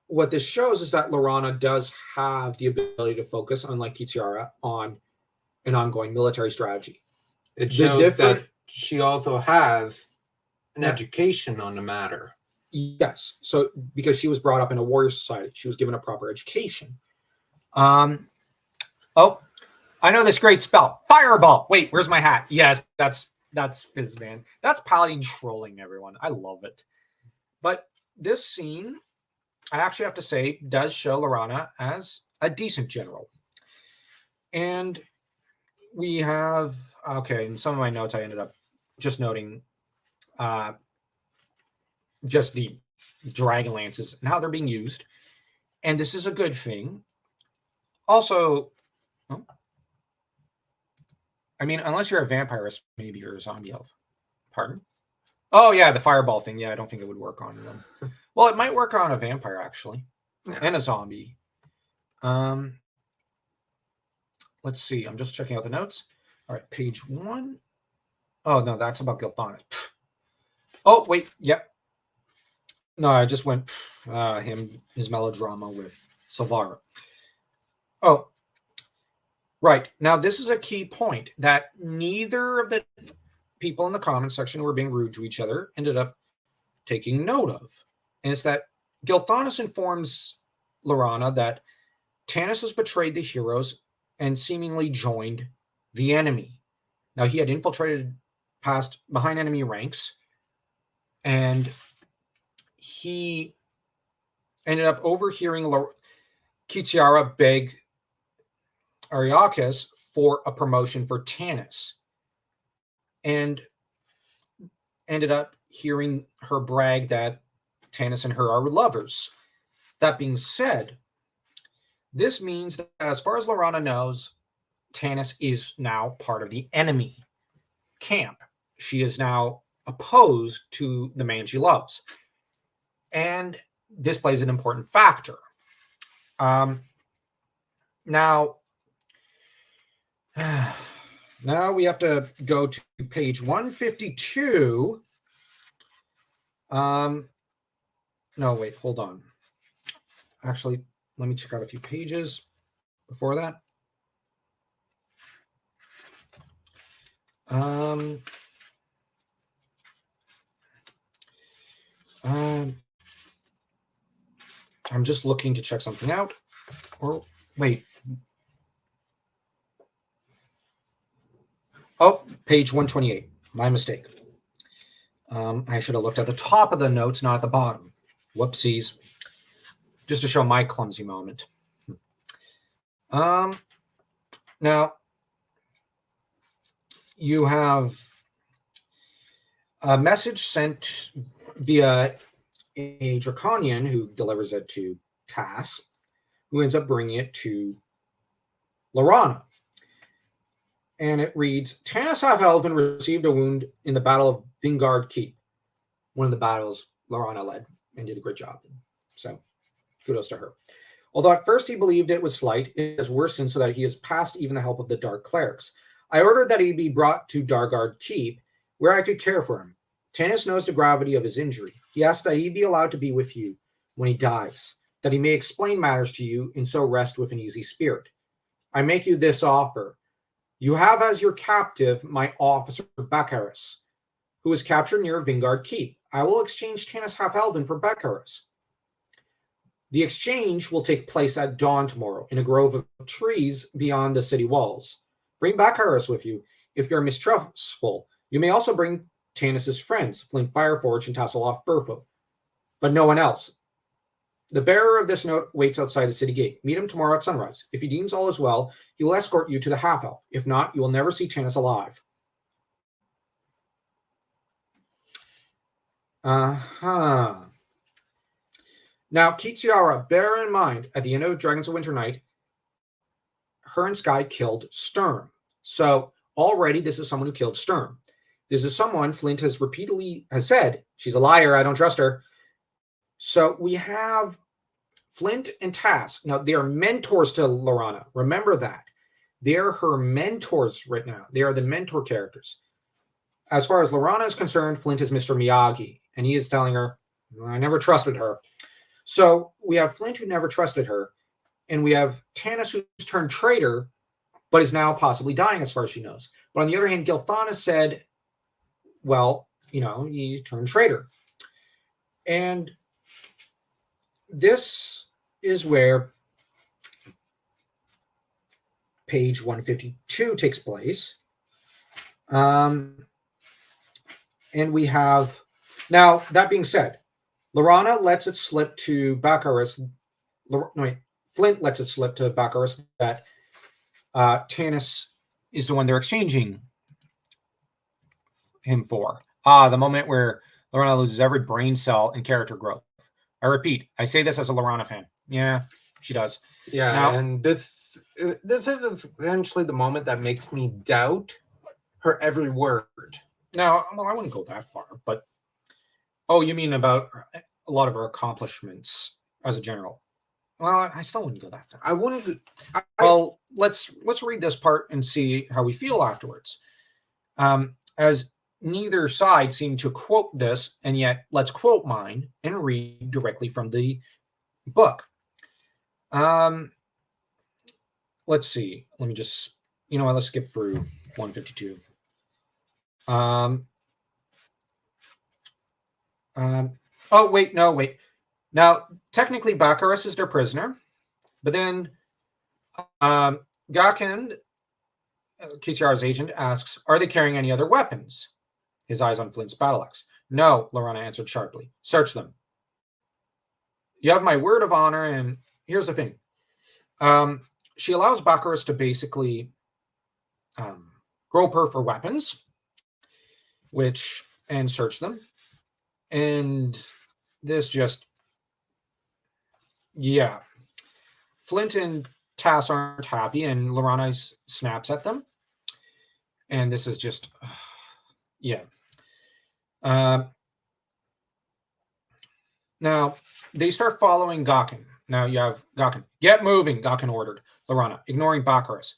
what this shows is that Laurana does have the ability to focus, unlike Kitiara, on an ongoing military strategy. It shows that she also has an education on the matter. Yes. So because she was brought up in a warrior society, she was given a proper education. Oh, I know this great spell. Fireball. Wait, where's my hat? Yes, that's Fizban. That's Paladin trolling everyone. I love it. But this scene I actually have to say, does show Laurana as a decent general. And we have, okay, in some of my notes, I ended up just noting just the dragon lances and how they're being used. And this is a good thing. Also, oh, I mean, unless you're a vampirist, maybe you're a zombie elf. Pardon? Oh, yeah, the fireball thing. Yeah, I don't think it would work on them. Well, it might work on a vampire, actually, and a zombie. Let's see. I'm just checking out the notes. All right, page 1. Oh, no, that's about Gilthanas. Oh, wait. Yep. No, I just went his melodrama with Silvara. Oh, right. Now, this is a key point that neither of the people in the comment section who were being rude to each other ended up taking note of. And it's that Gilthanas informs Laurana that Tanis has betrayed the heroes and seemingly joined the enemy. Now, he had infiltrated past behind enemy ranks, and he ended up overhearing Kitiara beg Ariakis for a promotion for Tanis, and ended up hearing her brag that Tanis and her are lovers. That being said, this means that as far as Laurana knows, Tanis is now part of the enemy camp. She is now opposed to the man she loves. And this plays an important factor. Now we have to go to page 152. No, wait, hold on. Actually, let me check out a few pages before that. I'm just looking to check something out. Or wait. Oh, page 128. My mistake. I should have looked at the top of the notes, not at the bottom. Whoopsies. Just to show my clumsy moment. Now, you have a message sent via a Draconian who delivers it to Cass, who ends up bringing it to Laurana. And it reads, Tanis Half-Elven received a wound in the Battle of Vingard Keep, one of the battles Laurana led and did a great job in. So, kudos to her. Although at first he believed it was slight, it has worsened so that he is past even the help of the Dark Clerics. I ordered that he be brought to Dargard Keep, where I could care for him. Tanis knows the gravity of his injury. He asks that he be allowed to be with you when he dies, that he may explain matters to you and so rest with an easy spirit. I make you this offer. You have as your captive my officer Beccaris, who was captured near Vingard Keep. I will exchange Tanis Half-Elven for Beccaris. The exchange will take place at dawn tomorrow in a grove of trees beyond the city walls. Bring Beccaris with you if you're mistrustful. You may also bring Tanis's friends, Flint Fireforge and Tasseloff Burfo, but no one else. The bearer of this note waits outside the city gate. Meet him tomorrow at sunrise. If he deems all is well, he will escort you to the half-elf. If not, you will never see Tanis alive. Now, Kitiara, bear in mind, at the end of Dragons of Winter Night, her and Sky killed Sturm. So already this is someone who killed Sturm. This is someone Flint has repeatedly said, she's a liar, I don't trust her. So we have Flint and Tass. Now, they are mentors to Laurana. Remember that. They're her mentors right now. They are the mentor characters. As far as Laurana is concerned, Flint is Mr. Miyagi, and he is telling her, I never trusted her. So we have Flint who never trusted her, and we have Tanis who's turned traitor, but is now possibly dying as far as she knows. But on the other hand, Gilthanas said, well, he turned traitor. And this is where page 152 takes place. And we have, now, that being said, Laurana lets it slip to Baccharis. No, wait, Flint lets it slip to Baccharis that Tanis is the one they're exchanging him for. The moment where Laurana loses every brain cell and character growth. I repeat, I say this as a Laurana fan. Yeah, she does. Yeah, Now, and this is essentially the moment that makes me doubt her every word. now, well, I wouldn't go that far, but oh, you mean about a lot of her accomplishments as a general? Well, I still wouldn't go that far. I wouldn't. Well, let's read this part and see how we feel afterwards. As neither side seemed to quote this, and yet let's quote mine and read directly from the book. Let's see. Let me just, let's skip through 152. Oh, wait, no, wait. Now, technically, Baccharis is their prisoner, but then Gakind, Kitiara's agent, asks, are they carrying any other weapons? His eyes on Flint's battle axe. No, Laurana answered sharply. Search them. You have my word of honor, and here's the thing. She allows Baccharis to basically grope her for weapons, and search them. And this just, yeah. Flint and Tass aren't happy, and Laurana snaps at them. And this is just, yeah. Now, they start following Gakin. Now you have Gakin. Get moving, Gakin ordered Laurana, ignoring Baccharis.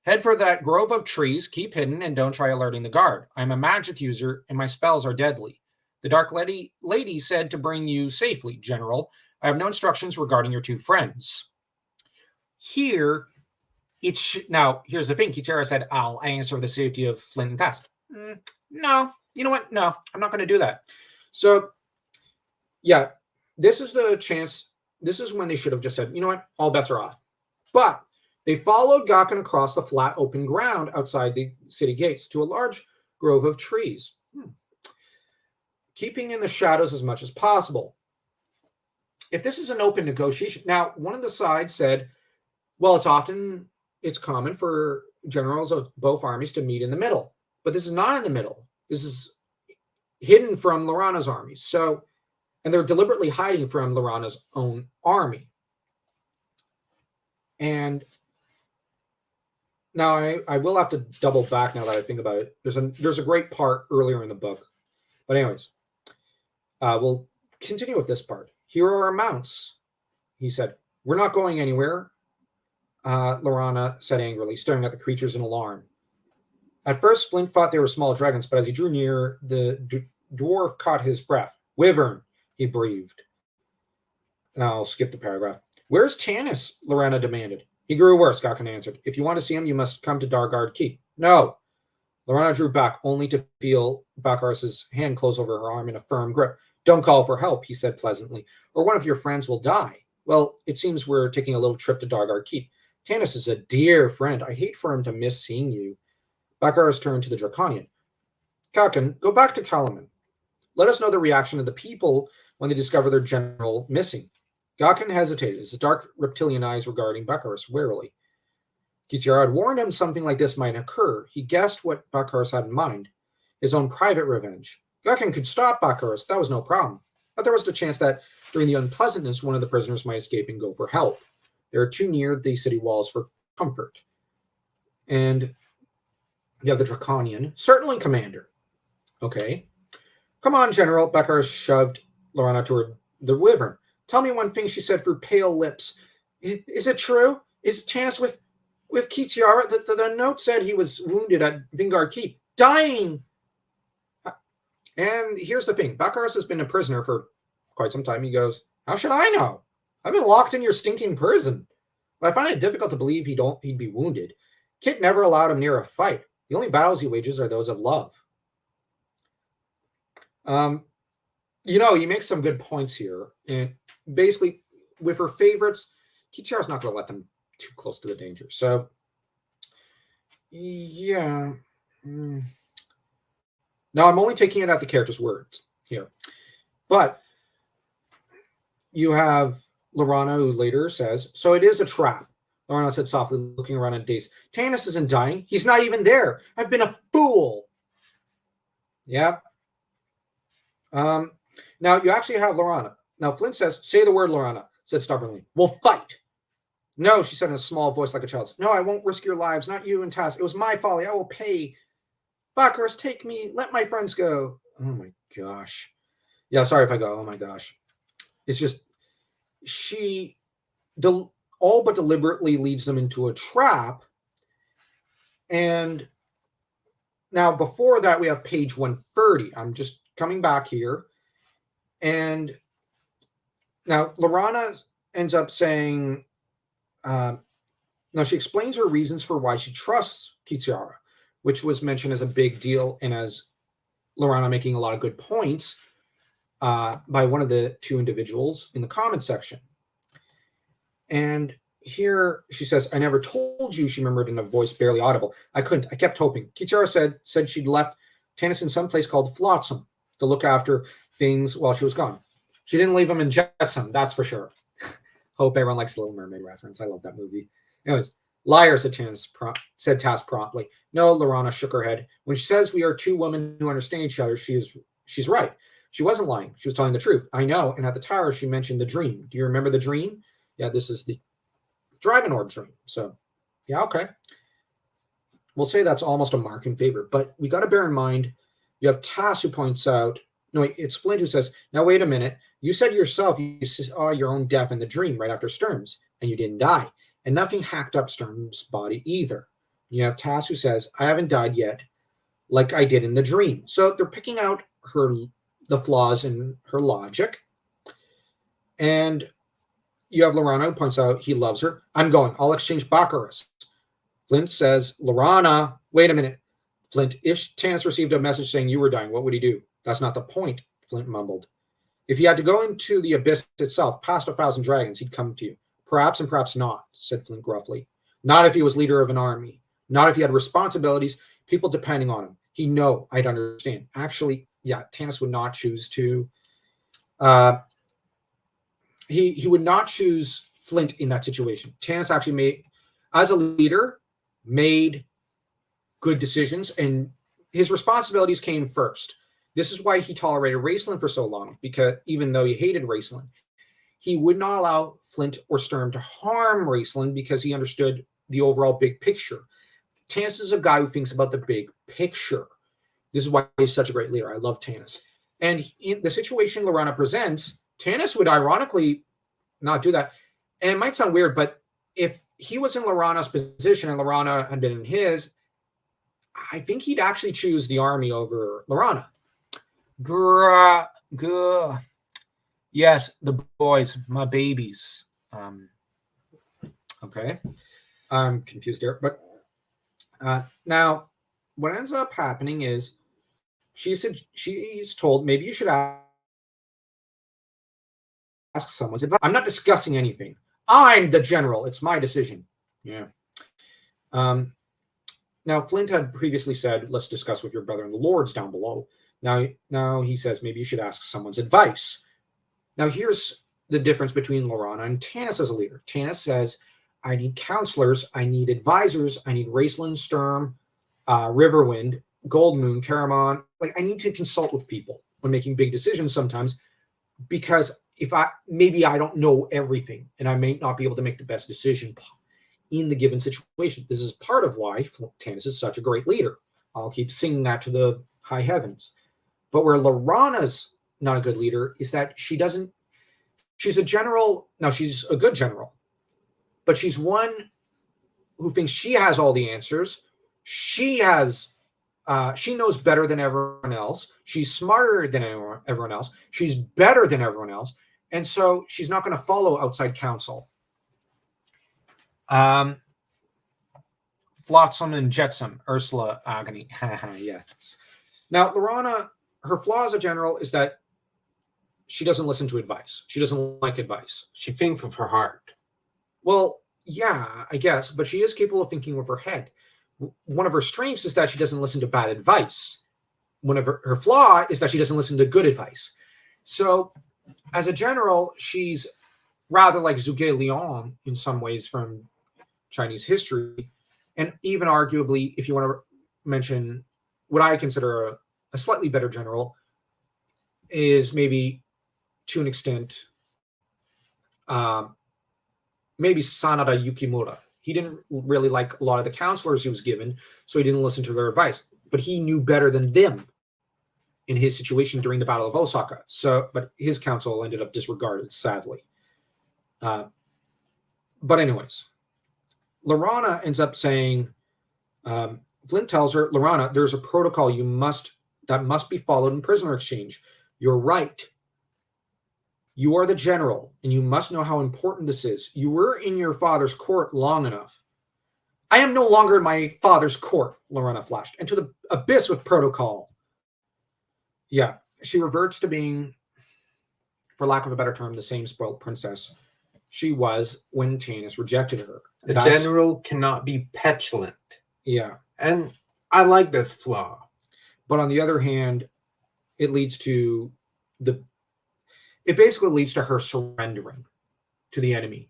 Head for that grove of trees, keep hidden, and don't try alerting the guard. I'm a magic user, and my spells are deadly. The Dark Lady said to bring you safely, General. I have no instructions regarding your two friends. Here, now, here's the thing. Kitiara said, I'll answer for the safety of Flint and Tass. No, you know what? No, I'm not going to do that. So, yeah, this is the chance. This is when they should have just said, you know what? All bets are off. But they followed Gakin across the flat open ground outside the city gates to a large grove of trees, keeping in the shadows as much as possible. If this is an open negotiation, now one of the sides said, well, it's common for generals of both armies to meet in the middle, but this is not in the middle. This is hidden from Laurana's armies. So, and they're deliberately hiding from Laurana's own army. And now I will have to double back now that I think about it. There's a great part earlier in the book. But anyways, we'll continue with this part. Here are our mounts, he said. We're not going anywhere, Laurana said angrily, staring at the creatures in alarm. At first, Flint thought they were small dragons, but as he drew near, the dwarf caught his breath. Wyvern, he breathed. Now I'll skip the paragraph. Where's Tanis? Laurana demanded. He grew worse, Gakin answered. If you want to see him, you must come to Dargard Keep. No. Laurana drew back, only to feel Baccharis' hand close over her arm in a firm grip. Don't call for help, he said pleasantly, or one of your friends will die. Well, it seems we're taking a little trip to Dargard Keep. Tanis is a dear friend. I hate for him to miss seeing you. Baccharis turned to the Draconian. Gakin, go back to Kalaman. Let us know the reaction of the people when they discover their general missing. Gakin hesitated, his dark reptilian eyes regarding Baccharis warily. Kitiara had warned him something like this might occur. He guessed what Baccharis had in mind, his own private revenge. Gakin could stop Baccharis, that was no problem. But there was the chance that during the unpleasantness, one of the prisoners might escape and go for help. They are too near the city walls for comfort. And you have the Draconian. Certainly, Commander. Okay. Come on, General. Baccharis shoved Laurana toward the wyvern. Tell me one thing, she said through pale lips. Is it true? Is Tanis with Kitiara? The note said he was wounded at Vingard Keep. Dying! And here's the thing. Baccharis has been a prisoner for quite some time. He goes, how should I know? I've been locked in your stinking prison. But I find it difficult to believe he'd be wounded. Kit never allowed him near a fight. The only battles he wages are those of love. He makes some good points here. And basically, with her favorites, Kitiara's not going to let them too close to the danger. So, yeah. Now, I'm only taking it at the character's words here. But you have Laurana, who later says, so it is a trap. Laurana said softly, looking around at Dace. Tanis isn't dying. He's not even there. I've been a fool. Yep. Now you actually have Laurana. Now Flint says, say the word, Laurana, said stubbornly. We'll fight. No, she said in a small voice like a child's. No, I won't risk your lives, not you and Tass. It was my folly. I will pay. Bacchus, take me. Let my friends go. Oh my gosh. Yeah, sorry if I go. Oh my gosh. It's just, she all but deliberately leads them into a trap. And now before that, we have page 130. I'm just coming back here. And now Laurana ends up saying, now she explains her reasons for why she trusts Kitiara, which was mentioned as a big deal and as Laurana making a lot of good points by one of the two individuals in the comment section. And here she says, I never told you, she murmured in a voice barely audible. I couldn't. I kept hoping. Kitiara said she'd left Tanis in some place called Flotsam to look after things while she was gone. She didn't leave him in Jetsam, that's for sure. Hope everyone likes the Little Mermaid reference. I love that movie. Anyways, liar, said Tass promptly. No, Laurana shook her head. When she says we are two women who understand each other, she's right. She wasn't lying. She was telling the truth. I know. And at the tower, she mentioned the dream. Do you remember the dream? Yeah, this is the Dragon Orb dream. So, yeah, okay. We'll say that's almost a mark in favor. But we got to bear in mind, you have Tass who points out, no, wait, it's Flint who says, now wait a minute. You said yourself you saw your own death in the dream right after Sturm's, and you didn't die. And nothing hacked up Sturm's body either. You have Tass who says, I haven't died yet, like I did in the dream. So they're picking out the flaws in her logic. And you have Laurana who points out he loves her. I'm going. I'll exchange Bacchus. Flint says, Laurana, wait a minute. Flint, if Tanis received a message saying you were dying, what would he do? That's not the point, Flint mumbled. If he had to go into the abyss itself, past 1,000 dragons, he'd come to you. Perhaps and perhaps not, said Flint gruffly. Not if he was leader of an army. Not if he had responsibilities, people depending on him. He'd know, I'd understand. Actually, yeah, Tanis would not choose to... He would not choose Flint in that situation. Tanis actually made, as a leader, made good decisions, and his responsibilities came first. This is why he tolerated Raistlin for so long, because even though he hated Raistlin, he would not allow Flint or Sturm to harm Raistlin because he understood the overall big picture. Tanis is a guy who thinks about the big picture. This is why he's such a great leader. I love Tanis. And in the situation Laurana presents, Tanis would ironically not do that. And it might sound weird, but if he was in Laurana's position and Laurana had been in his, I think he'd actually choose the army over Laurana. Yes, the boys, my babies. Okay. I'm confused here. But now, what ends up happening is she's told, maybe you should ask someone's advice. I'm not discussing anything. I'm the general. It's my decision. Yeah. Now, Flint had previously said, let's discuss with your brother and the lords down below. Now he says, maybe you should ask someone's advice. Now, here's the difference between Laurana and Tanis as a leader. Tanis says, I need counselors, I need advisors, I need Raistlin, Sturm, Riverwind, Goldmoon, Caramon. Like, I need to consult with people when making big decisions sometimes, because maybe I don't know everything and I may not be able to make the best decision in the given situation. This is part of why Tanis is such a great leader. I'll keep singing that to the high heavens. But where Laurana's not a good leader is that she's a general. Now, she's a good general, but she's one who thinks she has all the answers. She knows better than everyone else. She's smarter than everyone else. She's better than everyone else. And so she's not going to follow outside counsel. Flotsam and Jetsam, Ursula Agony. Yes. Now, Laurana, her flaw as a general is that she doesn't listen to advice. She doesn't like advice. She thinks with her heart. Well, yeah, I guess, but she is capable of thinking with her head. One of her strengths is that she doesn't listen to bad advice. One of her flaw is that she doesn't listen to good advice. So as a general, she's rather like Zhuge Liang in some ways from Chinese history, and even arguably, if you want to mention what I consider a slightly better general, is maybe to an extent, um, maybe Sanada Yukimura. He didn't really like a lot of the counselors he was given, so he didn't listen to their advice. But he knew better than them in his situation during the Battle of Osaka. So, but his counsel ended up disregarded, sadly. But anyways, Laurana ends up saying, Flint tells her, Laurana, there's a protocol that must be followed in prisoner exchange. You're right. You are the general, and you must know how important this is. You were in your father's court long enough. I am no longer in my father's court, Laurana flashed, and to the abyss with protocol. Yeah, she reverts to being, for lack of a better term, the same spoiled princess she was when Tanis rejected her. A general cannot be petulant. Yeah. And I like this flaw. But on the other hand, it basically leads to her surrendering to the enemy.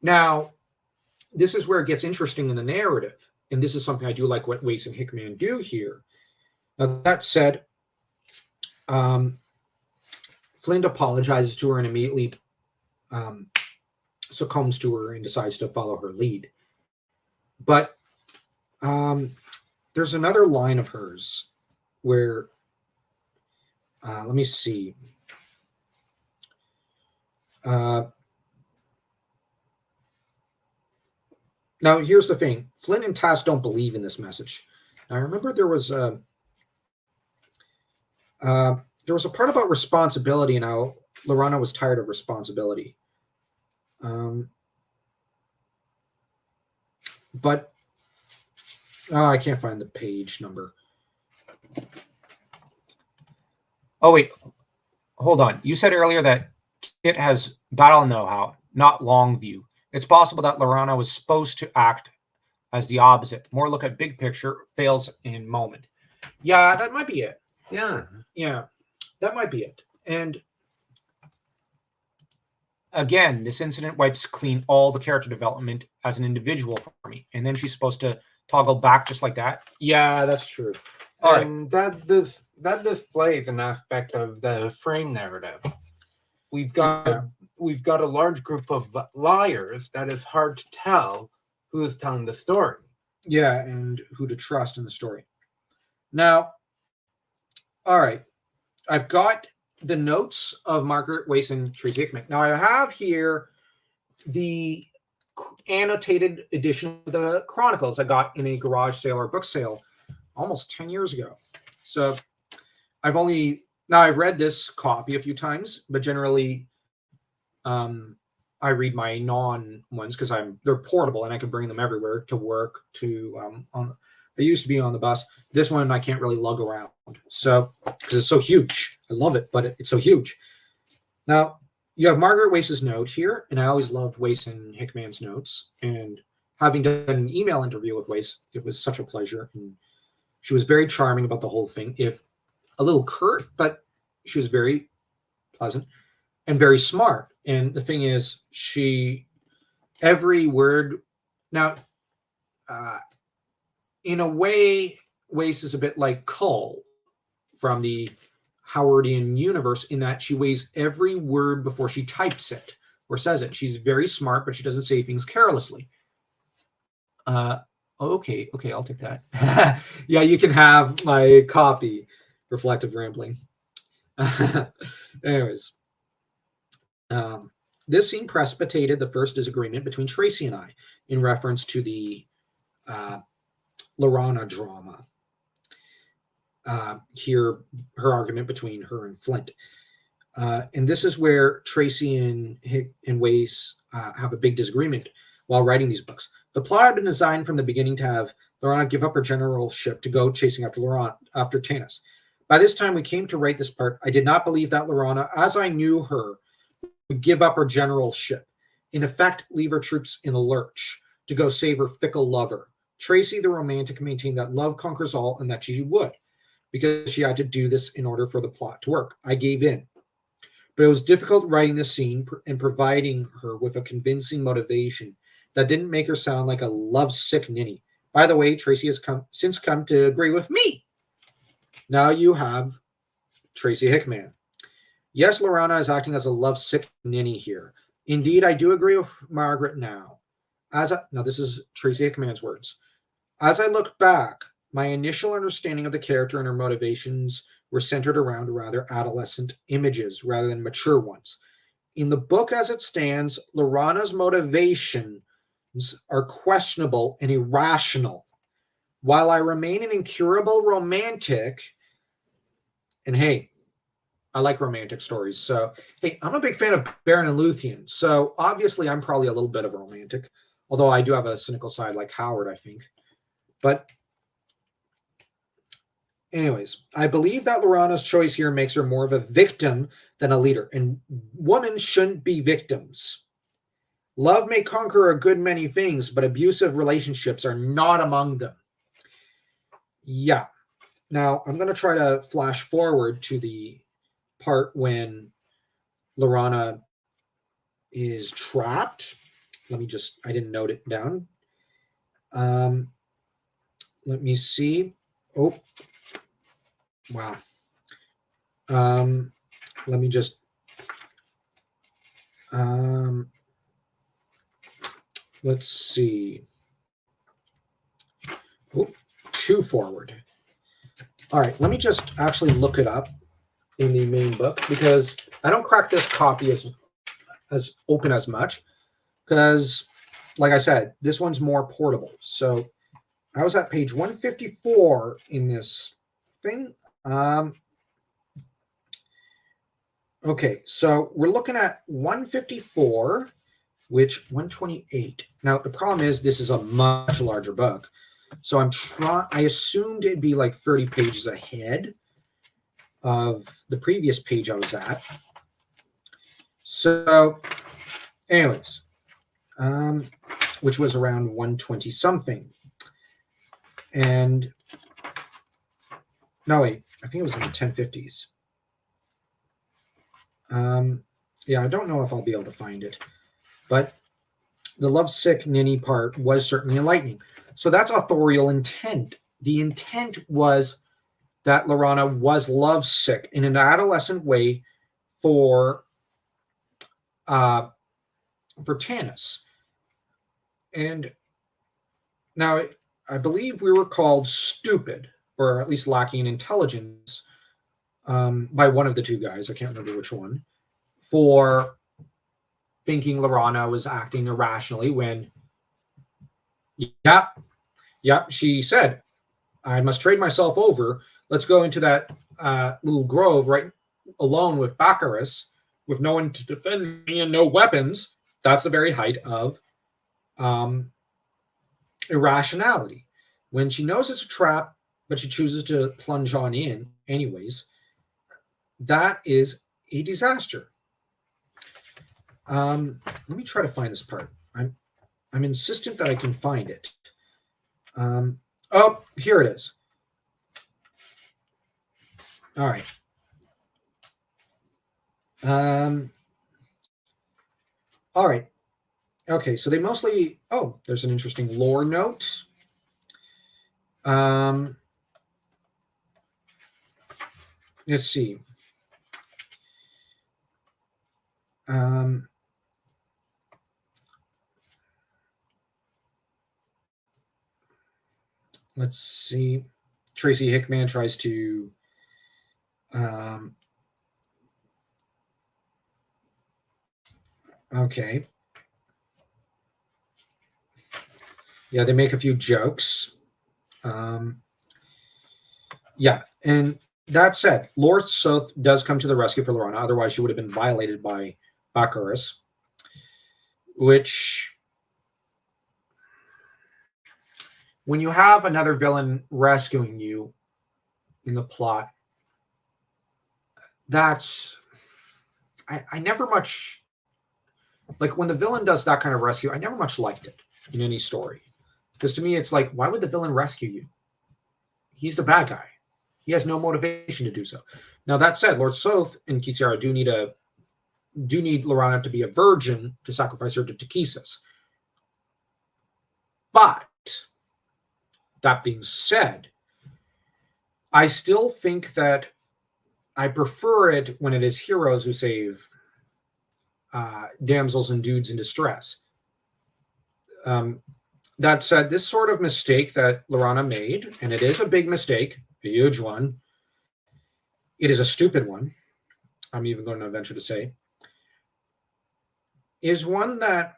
Now, this is where it gets interesting in the narrative. And this is something I do like what Weiss and Hickman do here. Now, that said, Flint apologizes to her and immediately succumbs to her and decides to follow her lead. But there's another line of hers where, let me see. Now, here's the thing. Flint and Tass don't believe in this message. Now, I remember there was a part about responsibility and how Laurana was tired of responsibility. But I can't find the page number. Oh, wait. Hold on. You said earlier that Kit has battle know-how, not long view. It's possible that Laurana was supposed to act as the opposite. More look at big picture, fails in moment. Yeah, that might be it. Yeah, that might be it. And again, this incident wipes clean all the character development as an individual for me. And then she's supposed to toggle back just like that. Yeah, that's true. And that displays an aspect of the frame narrative. We've got a large group of liars that is hard to tell who is telling the story. Yeah, and who to trust in the story. Now, all right, I've got the notes of Margaret Weiss and Tracy Hickman. Now, I have here the annotated edition of the Chronicles I got in a garage sale or book sale almost 10 years ago. So I've read this copy a few times, but generally I read my non ones because they're portable and I can bring them everywhere to work, to I used to be on the bus. This one I can't really lug around. So because it's so huge. I love it, but it's so huge. Now, you have Margaret Weiss's note here, and I always love Weiss and Hickman's notes. And having done an email interview with Weiss, it was such a pleasure. And she was very charming about the whole thing, if a little curt, but she was very pleasant and very smart. And the thing is, every word, now, in a way, Weiss is a bit like Cull from the Howardian universe in that she weighs every word before she types it or says it. She's very smart, but she doesn't say things carelessly. Okay, I'll take that. Yeah, you can have my copy, Reflective Rambling. Anyways, this scene precipitated the first disagreement between Tracy and I in reference to the Laurana drama. Here, her argument between her and Flint. And this is where Tracy and Weiss have a big disagreement while writing these books. The plot had been designed from the beginning to have Laurana give up her generalship to go chasing after Tanis. By this time we came to write this part, I did not believe that Laurana, as I knew her, would give up her generalship. In effect, leave her troops in a lurch to go save her fickle lover. Tracy, the romantic, maintained that love conquers all and that she would, because she had to do this in order for the plot to work. I gave in. but it was difficult writing the scene and providing her with a convincing motivation that didn't make her sound like a lovesick ninny. By the way, Tracy has since come to agree with me. Now you have Tracy Hickman. Yes, Laurana is acting as a lovesick ninny here. Indeed, I do agree with Margaret now. Now this is Tracy Hickman's words. As I look back, my initial understanding of the character and her motivations were centered around rather adolescent images rather than mature ones. In the book as it stands, Laurana's motivations are questionable and irrational. While I remain an incurable romantic, and hey, I like romantic stories. So, hey, I'm a big fan of Baron and Luthien. So, obviously, I'm probably a little bit of a romantic, although I do have a cynical side like Howard, I think. But anyways, I believe that Laurana's choice here makes her more of a victim than a leader, and women shouldn't be victims. Love may conquer a good many things, but abusive relationships are not among them. Yeah. Now, I'm going to try to flash forward to the part when Laurana is trapped. I didn't note it down. Let me see. Oh, wow. Let me just, let's see. Oh, too forward. All right, let me just actually look it up in the main book because I don't crack this copy as open as much because, like I said, this one's more portable. So I was at page 154 in this thing. Okay, so we're looking at 154, which 128. Now the problem is this is a much larger book. So I assumed it'd be like 30 pages ahead of the previous page I was at. So anyways, which was around 120 something. And no, wait, I think it was in the 1050s. Yeah, I don't know if I'll be able to find it, but the lovesick ninny part was certainly enlightening. So that's authorial intent. The intent was that Laurana was lovesick in an adolescent way for Tanis. And now I believe we were called stupid, or at least lacking in intelligence, by one of the two guys, I can't remember which one, for thinking Laurana was acting irrationally when, she said, I must trade myself over. Let's go into that little grove right alone with Baccharis, with no one to defend me and no weapons. That's the very height of irrationality. When she knows it's a trap, but she chooses to plunge on in anyways, that is a disaster. Let me try to find this part. I'm insistent that I can find it. Oh, here it is. All right. All right. Okay, so they mostly, there's an interesting lore note. Let's see. Let's see. Tracy Hickman tries to okay. Yeah, they make a few jokes. Yeah, and that said, Lord Soth does come to the rescue for Laurana. Otherwise, she would have been violated by Baccharis, which, when you have another villain rescuing you in the plot, that's, I never much, like when the villain does that kind of rescue, I never much liked it in any story. Because to me, it's like, why would the villain rescue you? He's the bad guy. He has no motivation to do so. Now, that said, Lord Soth and Kitiara do need a do need Laurana to be a virgin to sacrifice her to Takhisis. But that being said, I still think that I prefer it when it is heroes who save damsels and dudes in distress. That said, this sort of mistake that Laurana made, and it is a big mistake, a huge one, it is a stupid one, I'm even going to venture to say, is one that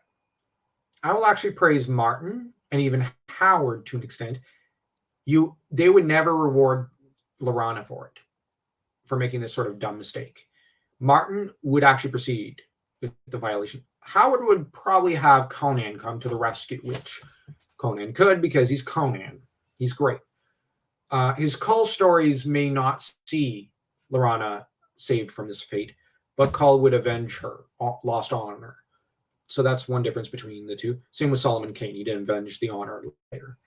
I will actually praise Martin and even Howard to an extent. They would never reward Laurana for it, for making this sort of dumb mistake. Martin would actually proceed with the violation. Howard would probably have Conan come to the rescue, which Conan could because he's Conan. He's great. His Cull stories may not see Laurana saved from this fate, but Cull would avenge her lost honor. So that's one difference between the two. Same with Solomon Kane. He didn't avenge the honor later.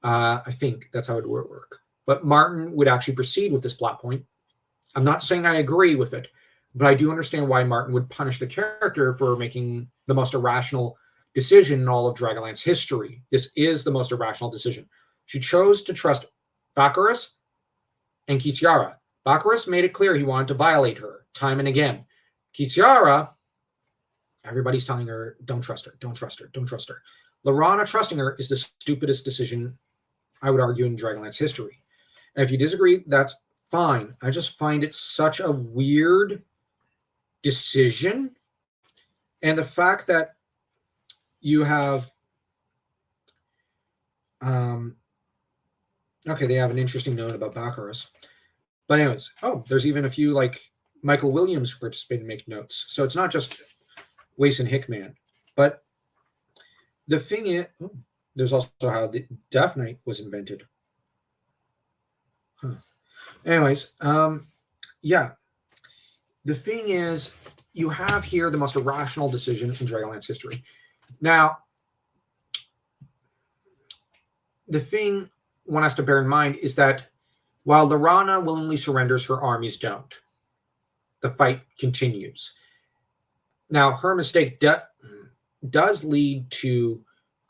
I think that's how it would work. But Martin would actually proceed with this plot point. I'm not saying I agree with it, but I do understand why Martin would punish the character for making the most irrational decision in all of Dragonlance history. This is the most irrational decision. She chose to trust Baccarus and Kitiara. Baccarus made it clear he wanted to violate her time and again. Kitiara, everybody's telling her, don't trust her, don't trust her, don't trust her. Laurana trusting her is the stupidest decision, I would argue, in Dragonlance history. And if you disagree, that's fine. I just find it such a weird decision. And the fact that you have, okay, they have an interesting note about Baccarus. But anyways, there's even a few like Michael Williams who participate and make notes. So it's not just Weiss and Hickman. But the thing is, there's also how the Death Knight was invented. Anyways, yeah. The thing is, you have here the most irrational decision in Dragonlance history. Now, the thing one has to bear in mind is that while Laurana willingly surrenders, her armies don't. The fight continues. Now, her mistake does lead to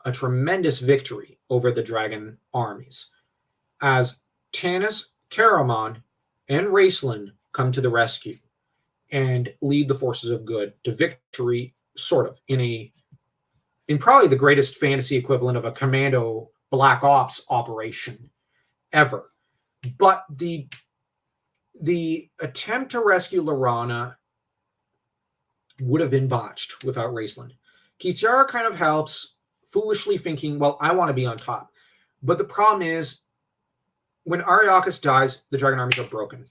a tremendous victory over the dragon armies, as Tanis, Caramon, and Raceland come to the rescue and lead the forces of good to victory, sort of, in probably the greatest fantasy equivalent of a commando Black Ops operation ever. But the attempt to rescue Laurana would have been botched without Raceland. Kitiara kind of helps, foolishly thinking, well, I want to be on top. But the problem is, when Ariakas dies, the dragon armies are broken.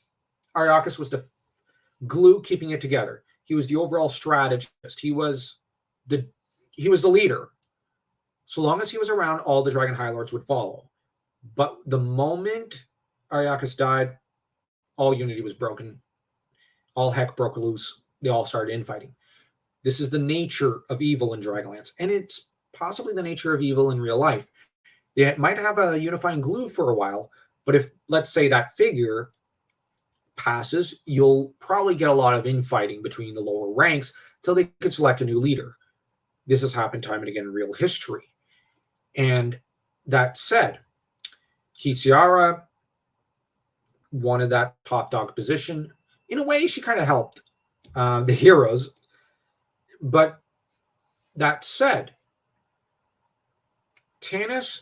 Ariakas was the glue keeping it together. He was the overall strategist. He was the leader. So long as he was around, all the dragon high lords would follow. But the moment Ariakas died, all unity was broken. All heck broke loose. They all started infighting. This is the nature of evil in Dragonlance, and it's possibly the nature of evil in real life. They might have a unifying glue for a while, but if, let's say, that figure passes, you'll probably get a lot of infighting between the lower ranks until they could select a new leader. This has happened time and again in real history. And that said, Kitiara wanted that top dog position. In a way, she kind of helped the heroes. But that said, Tanis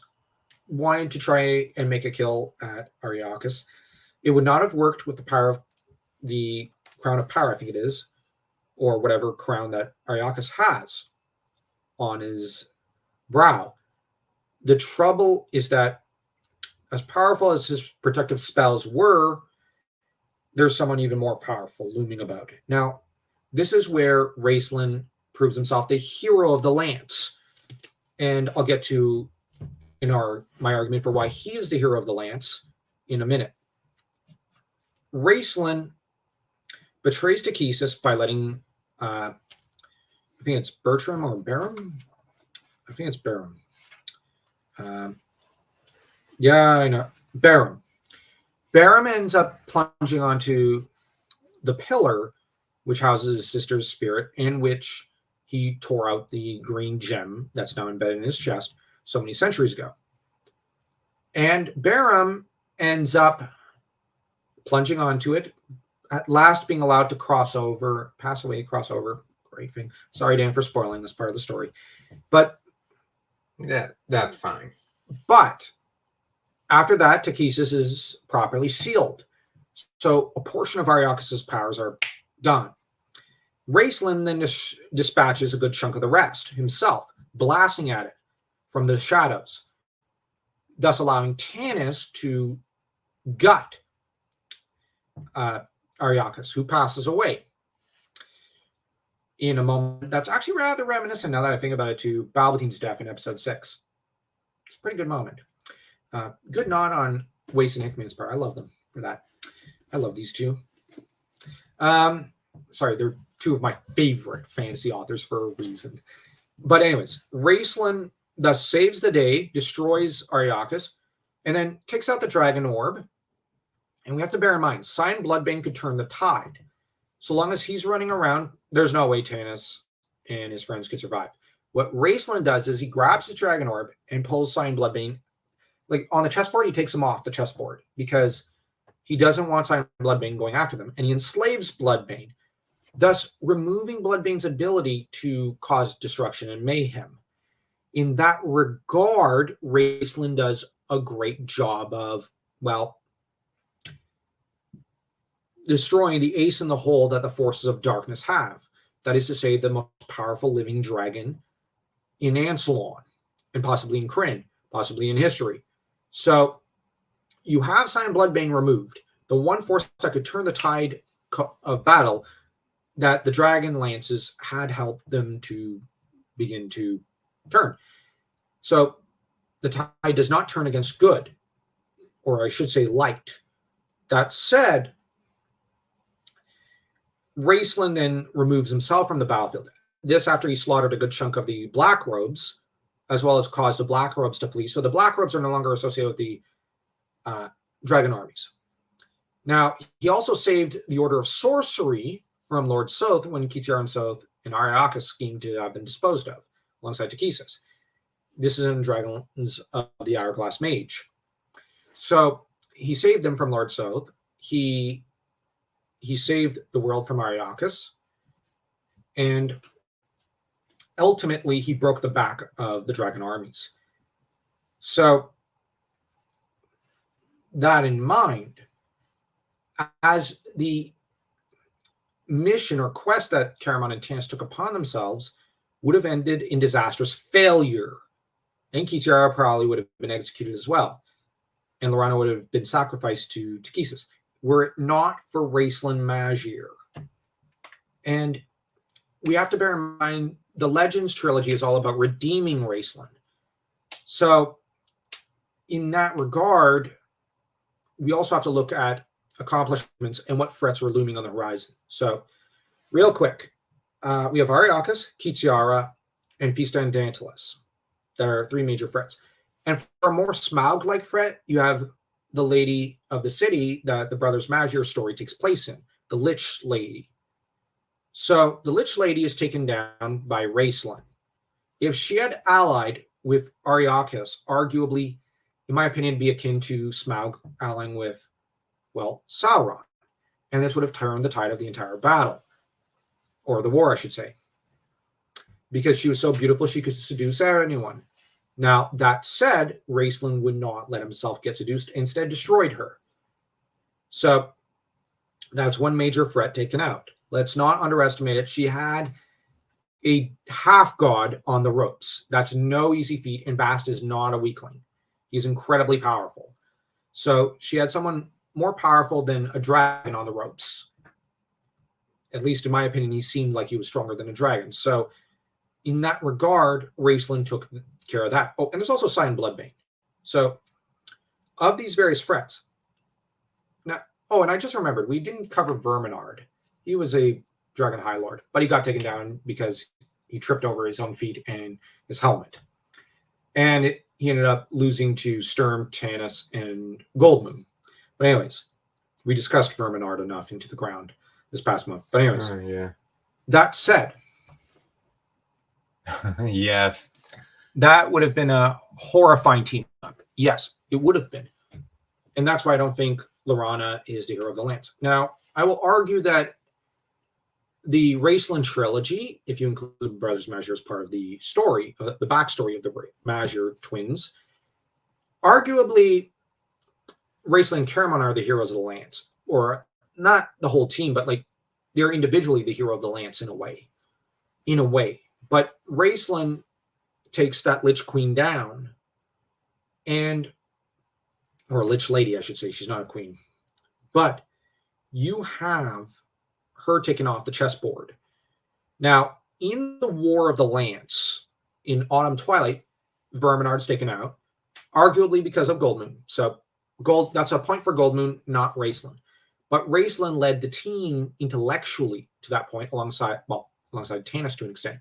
wanted to try and make a kill at Ariakas. It would not have worked with the power of the Crown of Power, I think it is, or whatever crown that Ariakas has on his brow. The trouble is that as powerful as his protective spells were, there's someone even more powerful looming about it. Now, this is where Raceland proves himself the hero of the lance. And I'll get to my argument for why he is the hero of the lance in a minute. Raceland betrays Takhisis by letting, I think it's Bertram or Barum? I think it's Barum. Yeah, I know. Barum. Barum ends up plunging onto the pillar which houses his sister's spirit, in which he tore out the green gem that's now embedded in his chest so many centuries ago. And Barum ends up plunging onto it, at last being allowed to pass away, cross over. Great thing. Sorry, Dan, for spoiling this part of the story. But Yeah, that's fine. But after that, Takesis is properly sealed. So a portion of Ariakis' powers are gone. Raceland then dispatches a good chunk of the rest himself, blasting at it from the shadows, thus allowing Tanis to gut Ariakis, who passes away in a moment that's actually rather reminiscent, now that I think about it, to Palpatine's death in Episode 6. It's a pretty good moment. Good nod on Weiss and Hickman's part. I love them for that. I love these two. Sorry, they're two of my favorite fantasy authors for a reason. But anyways, Raceland thus saves the day, destroys Ariakis, and then takes out the dragon orb. And we have to bear in mind, Cyan Bloodbane could turn the tide. So long as he's running around, there's no way Tanis and his friends could survive. What Raceland does is he grabs his dragon orb and pulls Cyan Bloodbane. Like on the chessboard, he takes him off the chessboard because he doesn't want Cyan Bloodbane going after them. And he enslaves Bloodbane, thus removing Bloodbane's ability to cause destruction and mayhem. In that regard, Raceland does a great job of, well, destroying the ace in the hole that the forces of darkness have. That is to say, the most powerful living dragon in Ansalon, and possibly in Krynn, possibly in history. So you have Cyan Bloodbane removed, the one force that could turn the tide of battle that the dragon lances had helped them to begin to turn. So the tide does not turn against good, or I should say light. That said, Raceland then removes himself from the battlefield. This after he slaughtered a good chunk of the Black Robes, as well as caused the Black Robes to flee. So the Black Robes are no longer associated with the dragon armies. Now, he also saved the Order of Sorcery from Lord Soth when Kitiara and Soth and Ariakis schemed to have them disposed of, alongside Takesis. This is in Dragons of the Hourglass Mage. So he saved them from Lord Soth. He saved the world from Ariakis. And ultimately, he broke the back of the dragon armies. So, that in mind, as the mission or quest that Caramon and Tanis took upon themselves would have ended in disastrous failure, and Kitiara probably would have been executed as well, and Laurana would have been sacrificed to Takesis, were it not for Raceland Magier. And we have to bear in mind, the Legends trilogy is all about redeeming Raceland. So, in that regard, we also have to look at accomplishments and what threats are looming on the horizon. So, real quick, we have Ariakis, Kitiara, and Fista and Dantalus. There are three major threats. And for a more Smaug-like threat, you have the Lady of the City that the Brothers Magier story takes place in, the Lich Lady. So the Lich Lady is taken down by Raceland. If she had allied with Ariakis, arguably, in my opinion, be akin to Smaug allying with, well, Sauron. And this would have turned the tide of the entire battle. Or the war, I should say. Because she was so beautiful, she could seduce anyone. Now, that said, Raceland would not let himself get seduced, instead destroyed her. So, that's one major threat taken out. Let's not underestimate it. She had a half-god on the ropes. That's no easy feat, and Bast is not a weakling. He's incredibly powerful. So, she had someone more powerful than a dragon on the ropes. At least, in my opinion, he seemed like he was stronger than a dragon. So, in that regard, Raceland took care of that. Oh, and there's also Cyan Bloodbane. So, of these various threats, now, oh, and I just remembered, we didn't cover Verminard. He was a Dragon High Lord, but he got taken down because he tripped over his own feet and his helmet. And he ended up losing to Sturm, Tanis, and Goldmoon. But anyways, we discussed Verminard enough into the ground. this past month. But anyways, Yeah. that said, Yes. that would have been a horrifying team up. Yes, it would have been. And that's why I don't think Laurana is the hero of the Lance. Now, I will argue that the Raceland trilogy, if you include Brothers Mazur as part of the story, the backstory of the Mazur twins, arguably Raceland and Caramon are the heroes of the Lance. Or not the whole team, but like they're individually the hero of the Lance in a way. In a way. But Raceland takes that Lich Queen down, or Lich Lady, I should say. She's not a queen. But you have her taken off the chessboard. Now, in the War of the Lance, in Autumn Twilight, Verminard's taken out, arguably because of Goldmoon. So that's a point for Goldmoon, not Raceland. But Raceland led the team intellectually to that point, alongside Tanis to an extent.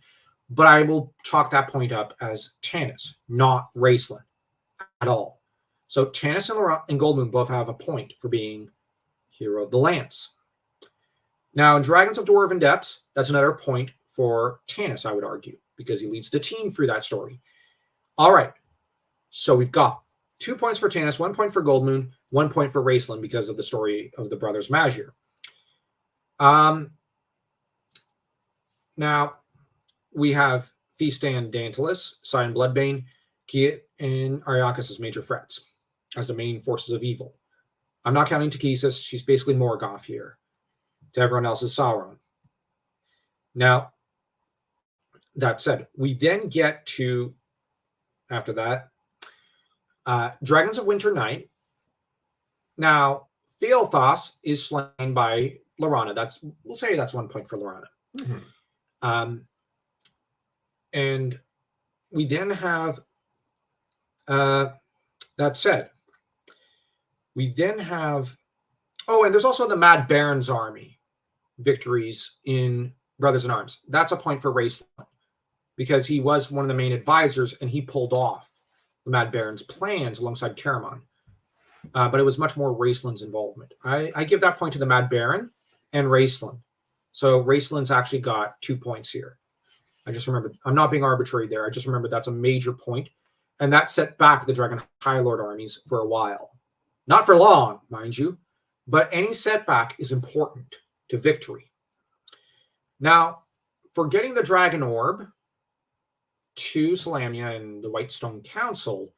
But I will chalk that point up as Tanis, not Raceland at all. So Tanis and Goldmoon both have a point for being hero of the Lance. Now, in Dragons of Dwarven Depths, that's another point for Tanis, I would argue, because he leads the team through that story. All right. So we've got 2 points for Tanis, 1 point for Goldmoon, 1 point for Raceland because of the story of the brothers Mazur. Now, we have Feastan Dantalus, Sion Bloodbane, Kiet, and Ariakas as major threats, as the main forces of evil. I'm not counting Takesis. She's basically Morgoth here. To everyone else is Sauron. Now, that said, we then get to, after that, Dragons of Winter Night. Now, Theothos is slain by Laurana. We'll say that's 1 point for Laurana. Mm-hmm. And we then have, that said, we then have, and there's also the Mad Baron's army victories in Brothers in Arms. That's a point for Raceland because he was one of the main advisors and he pulled off the Mad Baron's plans alongside Caramon. But it was much more Raceland's involvement. I give that point to the Mad Baron and Raceland. So Raceland's actually got 2 points here. I just remembered. I'm not being arbitrary there. I just remember that's a major point. And that set back the Dragon High Lord armies for a while. Not for long, mind you, but any setback is important to victory. Now, for getting the Dragon Orb to Salamia and the Whitestone Council,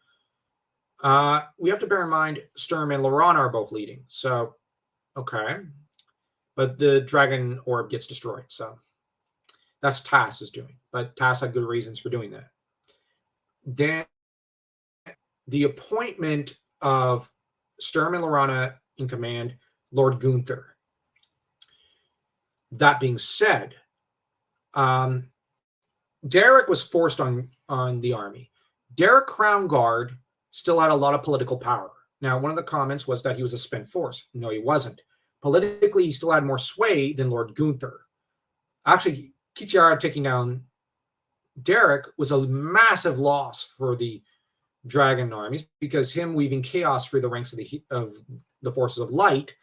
we have to bear in mind Sturm and Laurana are both leading. So, okay. But the Dragon Orb gets destroyed. So, that's Tass is doing. But Tass had good reasons for doing that. Then, the appointment of Sturm and Laurana in command, Lord Gunther. That being said, Derek was forced on the army. Derek Crown Guard still had a lot of political power. Now, one of the comments was that he was a spent force. No, he wasn't. Politically, he still had more sway than Lord Gunther. Actually, Kitiara taking down Derek was a massive loss for the Dragon armies because him weaving chaos through the ranks of the forces of light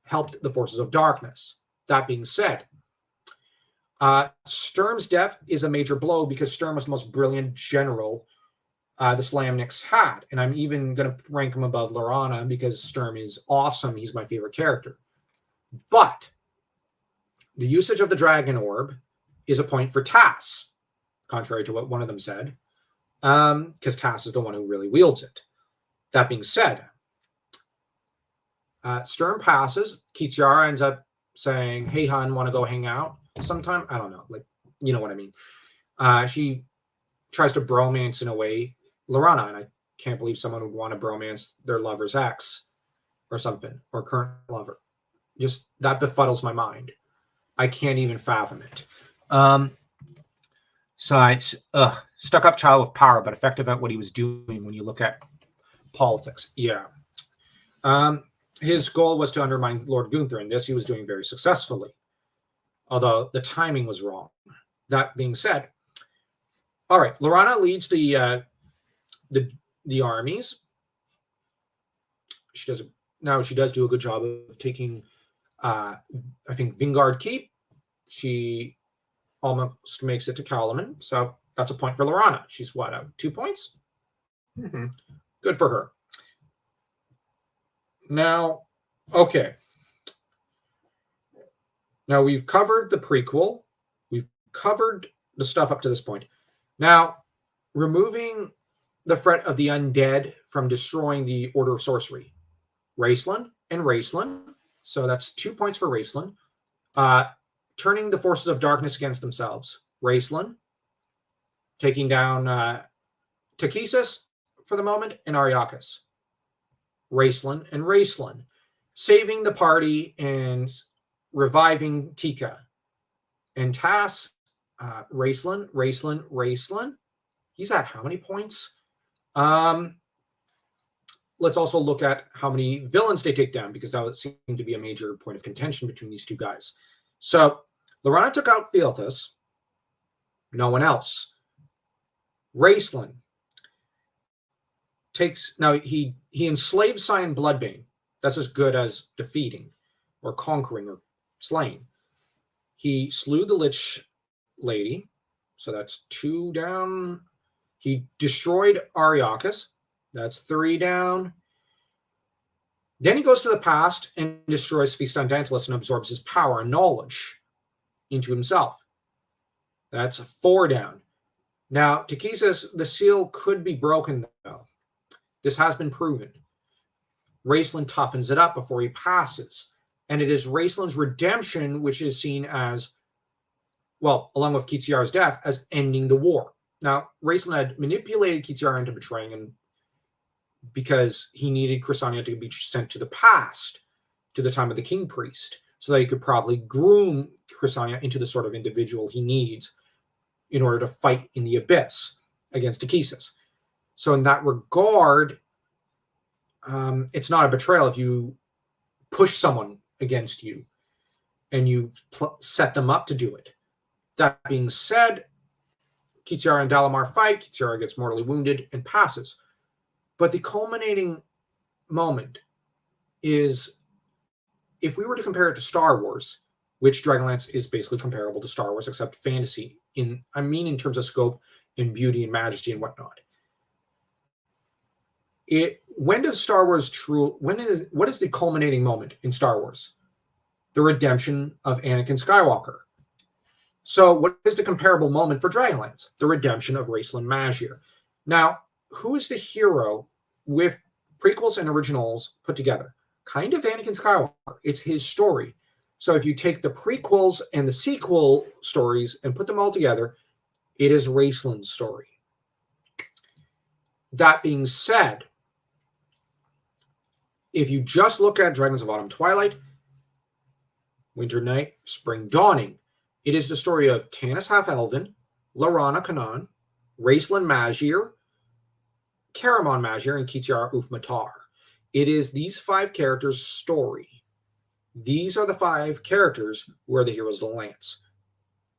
helped the forces of darkness. That being said, Sturm's death is a major blow because Sturm was the most brilliant general the Slamniks had. And I'm even going to rank him above Laurana because Sturm is awesome. He's my favorite character. But the usage of the Dragon Orb is a point for Tass, contrary to what one of them said, because Tass is the one who really wields it. That being said, Sturm passes. Kitiara ends up saying, "Hey, hon, want to go hang out sometime?" I don't know. Like, you know what I mean. She tries to bromance in a way Laurana, and I can't believe someone would want to bromance their lover's ex or something, or current lover. Just that befuddles my mind. I can't even fathom it. Stuck-up child with power, but effective at what he was doing when you look at politics. Yeah. His goal was to undermine Lord Gunther, and this he was doing very successfully, although the timing was wrong. That being said, all right, Laurana leads the armies. She does do a good job of taking I think Vingard Keep, she almost makes it to Kalaman. So that's a point for Laurana. She's what, 2 points? Mhm. Good for her. Now, okay. Now we've covered the prequel. We've covered the stuff up to this point. Now, removing the threat of the undead from destroying the Order of Sorcery. Raceland and Raceland. So that's 2 points for Raceland. Turning the forces of darkness against themselves. Raceland. Taking down Takesis for the moment and Ariakas. Raceland and Raceland. Saving the party and reviving Tika. And Tass, Raceland. He's at how many points? Let's also look at how many villains they take down, because that would seem to be a major point of contention between these two guys. So Laurana took out Theothus. No one else. Raceland takes, now he enslaves Cyan Bloodbane. That's as good as defeating or conquering or slaying. He slew the Lich Lady, so that's 2 down. He destroyed Ariakas. That's 3 down. Then he goes to the past and destroys Feast on Dantalus and absorbs his power and knowledge into himself. That's 4 down. Now, Takesis, the seal could be broken, though. This has been proven. Raceland toughens it up before he passes. And it is Raceland's redemption which is seen as, well, along with Kitiara's death, as ending the war. Now, Raceland had manipulated Kitiara into betraying him because he needed Chrysania to be sent to the past, to the time of the King Priest, so that he could probably groom Chrysania into the sort of individual he needs in order to fight in the abyss against Takesis. So in that regard, it's not a betrayal if you push someone against you and you set them up to do it. That being said, Kitiara and Dalamar fight. Kitiara gets mortally wounded and passes. But the culminating moment is, if we were to compare it to Star Wars, which Dragonlance is basically comparable to Star Wars, except fantasy, in terms of scope and beauty and majesty and whatnot. What is the culminating moment in Star Wars? The redemption of Anakin Skywalker. So what is the comparable moment for Dragonlance? The redemption of Raceland Magier. Now, who is the hero with prequels and originals put together? Kind of Anakin Skywalker. It's his story. So if you take the prequels and the sequel stories and put them all together, it is Raceland's story. That being said, if you just look at Dragons of Autumn Twilight, Winter Night, Spring Dawning, it is the story of Tanis Half-Elven, Laurana Kanan, Raceland Magier, Caramon Magier, and Kitiara Uf-Matar. It is these 5 characters' story. These are the 5 characters who are the heroes of the Lance,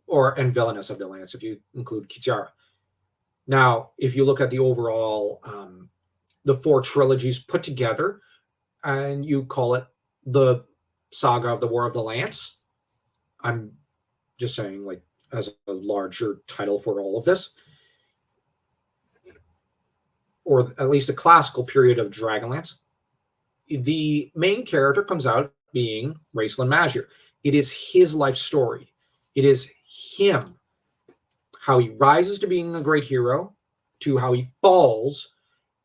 and villainess of the Lance, if you include Kitiara. Now, if you look at the overall, the 4 trilogies put together, and you call it the Saga of the War of the Lance, I'm just saying, like, as a larger title for all of this, or at least a classical period of Dragonlance, the main character comes out being Raceland Magier. It is his life story. It is him, how he rises to being a great hero, to how he falls,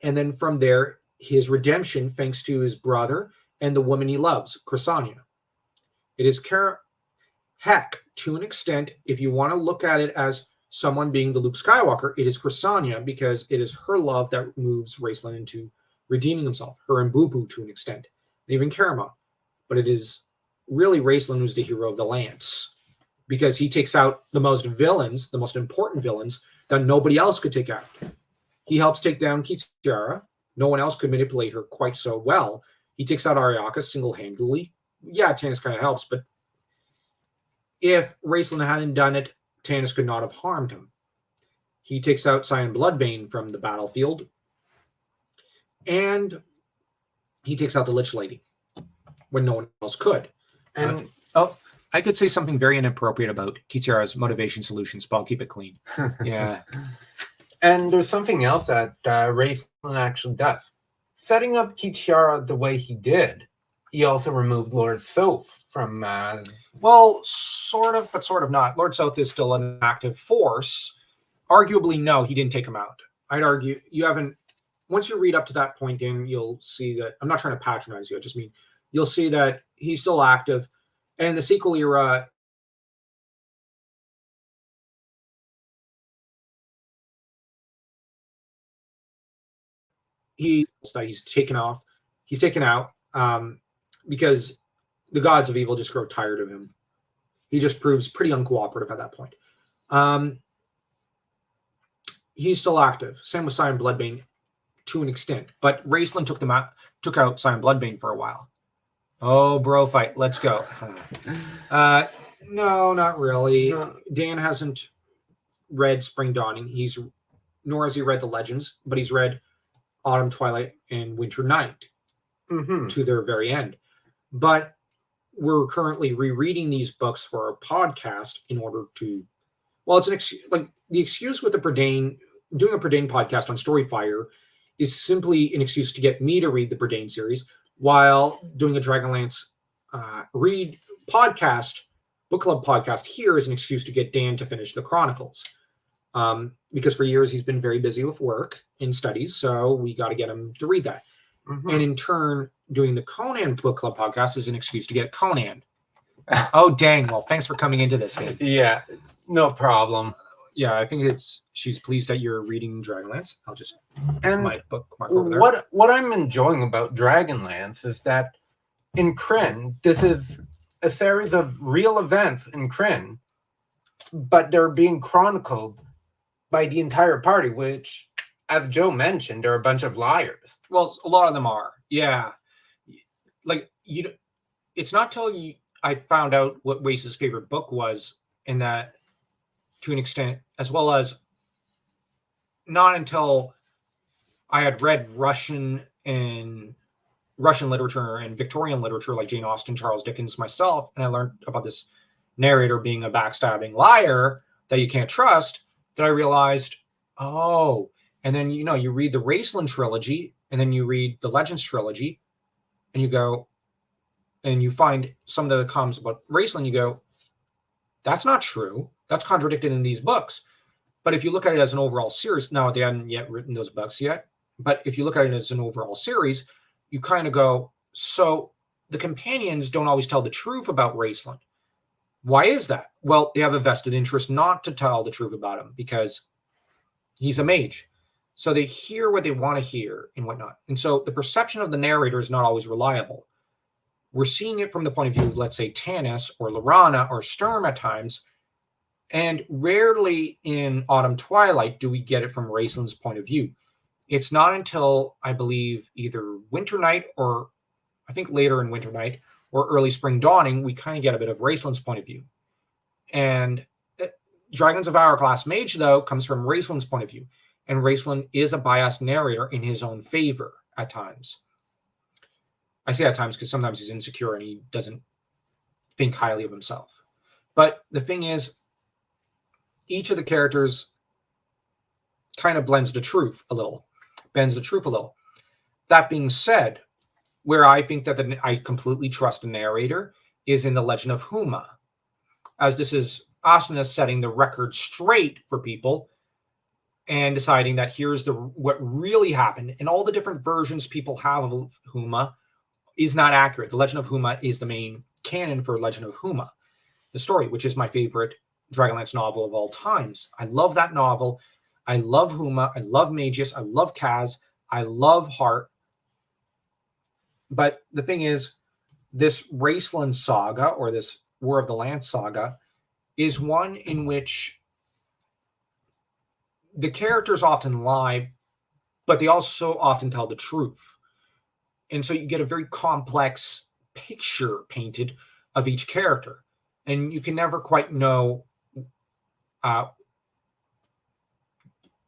and then from there, his redemption thanks to his brother and the woman he loves, Chrysania. It is heck, to an extent, if you want to look at it as someone being the Luke Skywalker, it is Chrysania, because it is her love that moves Raceland into redeeming himself, her and Bubu to an extent, and even Caramon. But it is really Raceland who's the hero of the Lance, because he takes out the most important villains that nobody else could take out. He helps take down Kitiara. No one else could manipulate her quite so well. He takes out Ariakas single-handedly. Yeah, Tanis kind of helps, but if Raceland hadn't done it, Tanis could not have harmed him. He takes out Cyan Bloodbane from the battlefield, and he takes out the Lich Lady when no one else could. And I could say something very inappropriate about Kitiara's motivation solutions, but I'll keep it clean. Yeah. and there's something else that Raistlin actually does. Setting up Kitiara the way he did, he also removed Lord Soph from. Well, sort of, but sort of not. Lord South is still an active force. Arguably, no, he didn't take him out. I'd argue you haven't. Once you read up to that point, in you'll see that I'm not trying to patronize you. I just mean you'll see that he's still active. And in the sequel era, he's taken off. He's taken out because the gods of evil just grow tired of him. He just proves pretty uncooperative at that point. He's still active. Same with Scion Bloodbane to an extent, but Raistlin took out Scion Bloodbane for a while. Oh, bro fight. Let's go. No, not really. No. Dan hasn't read Spring Dawning. Nor has he read the Legends, but he's read Autumn, Twilight, and Winter Night to their very end. But we're currently rereading these books for our podcast in order to, well, it's an excuse. Like the excuse with doing a Prydain podcast on Storyfire is simply an excuse to get me to read the Prydain series, while doing a Dragonlance read podcast, book club podcast here is an excuse to get Dan to finish the Chronicles. Because for years he's been very busy with work and studies, so we got to get him to read that. And in turn, doing the Conan book club podcast is an excuse to get Conan. Oh, dang. Well, thanks for coming into this, Dave. Yeah, no problem. Yeah, I think she's pleased that you're reading Dragonlance. I'll just my bookmark over there. What I'm enjoying about Dragonlance is that in Krynn, this is a series of real events in Krynn, but they're being chronicled by the entire party, which, as Joe mentioned, they're a bunch of liars. Well, a lot of them are. Yeah. Like, it's not till I found out what Wace's favorite book was, in that, to an extent, as well as not until I had read Russian literature and Victorian literature like Jane Austen, Charles Dickens myself, and I learned about this narrator being a backstabbing liar that you can't trust, that I realized, oh, and then, you read the Raistlin trilogy, and then you read the Legends trilogy, and you go, and you find some of the comments about Raistlin, you go, that's not true. That's contradicted in these books. But if you look at it as an overall series, now they hadn't yet written those books yet, but if you look at it as an overall series, you kind of go, so the companions don't always tell the truth about Raistlin. Why is that? Well, they have a vested interest not to tell the truth about him because he's a mage. So they hear what they want to hear and whatnot. And so the perception of the narrator is not always reliable. We're seeing it from the point of view of, let's say, Tanis or Laurana or Sturm at times. And rarely in Autumn Twilight do we get it from Raistlin's point of view. It's not until, I believe, either Winter Night or I think later in Winter Night or early Spring Dawning, we kind of get a bit of Raistlin's point of view. And Dragons of Hourglass Mage, though, comes from Raistlin's point of view. And Raistlin is a biased narrator in his own favor at times. I say at times because sometimes he's insecure and he doesn't think highly of himself. But the thing is, each of the characters kind of bends the truth a little. That being said, where I think that I completely trust the narrator is in The Legend of Huma, as this is Asuna setting the record straight for people and deciding that here's what really happened. And all the different versions people have of Huma is not accurate. The Legend of Huma is the main canon for Legend of Huma, the story, which is my favorite Dragonlance novel of all times. I love that novel. I love Huma. I love Magus. I love Kaz. I love Heart. But the thing is, this Raistlin saga, or this War of the Lance saga, is one in which the characters often lie, but they also often tell the truth. And so you get a very complex picture painted of each character. And you can never quite know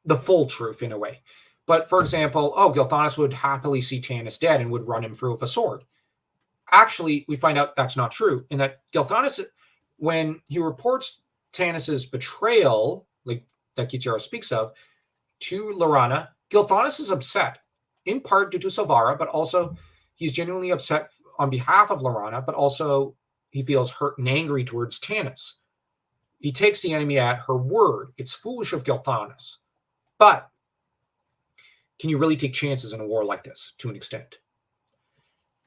the full truth in a way. But for example, Gilthanas would happily see Tanis dead and would run him through with a sword. actually, we find out that's not true, and that Gilthanas, when he reports Tanis's betrayal, like that Kitiara speaks of, to Laurana, Gilthanas is upset, in part due to Silvara, but also he's genuinely upset on behalf of Laurana, but also he feels hurt and angry towards Tanis. He takes the enemy at her word. It's foolish of Gilthanas. But can you really take chances in a war like this to an extent?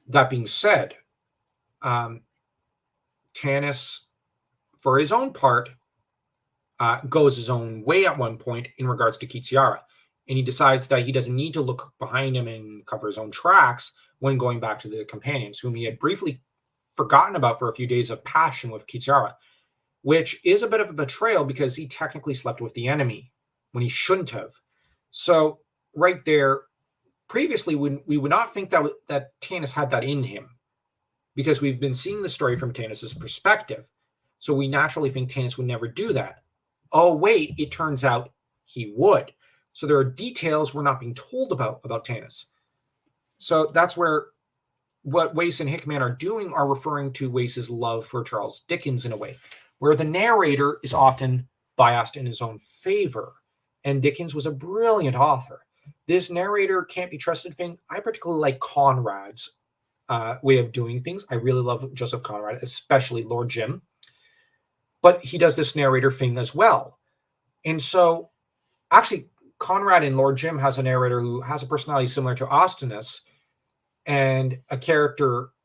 That being said, Tanis, for his own part, goes his own way at one point in regards to Kitiara. And he decides that he doesn't need to look behind him and cover his own tracks when going back to the companions, whom he had briefly forgotten about for a few days of passion with Kitiara, which is a bit of a betrayal because he technically slept with the enemy when he shouldn't have. So right there, previously, we would not think that Tanis had that in him, because we've been seeing the story from Tanis's perspective. So we naturally think Tanis would never do that. Oh, wait, it turns out he would. So there are details we're not being told about Tanis. So that's where what Wace and Hickman are doing are referring to Wace's love for Charles Dickens in a way, where the narrator is often biased in his own favor. And Dickens was a brilliant author. This narrator can't be trusted thing. I particularly like Conrad's way of doing things. I really love Joseph Conrad, especially Lord Jim. But he does this narrator thing as well. And so, actually, Conrad in Lord Jim has a narrator who has a personality similar to Austinus, and a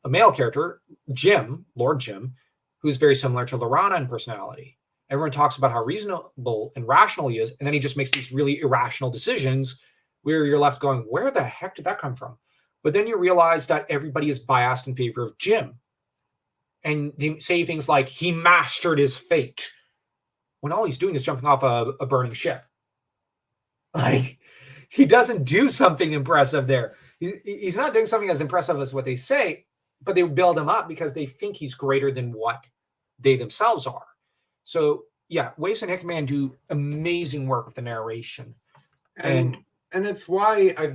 male character, Jim, Lord Jim, who's very similar to Laurana in personality. Everyone talks about how reasonable and rational he is, and then he just makes these really irrational decisions where you're left going, where the heck did that come from? But then you realize that everybody is biased in favor of Jim. And they say things like, he mastered his fate, when all he's doing is jumping off a burning ship. Like, he doesn't do something impressive there. He's not doing something as impressive as what they say, but they build him up because they think he's greater than what they themselves are. So, yeah, Wace and Hickman do amazing work with the narration. And it's why I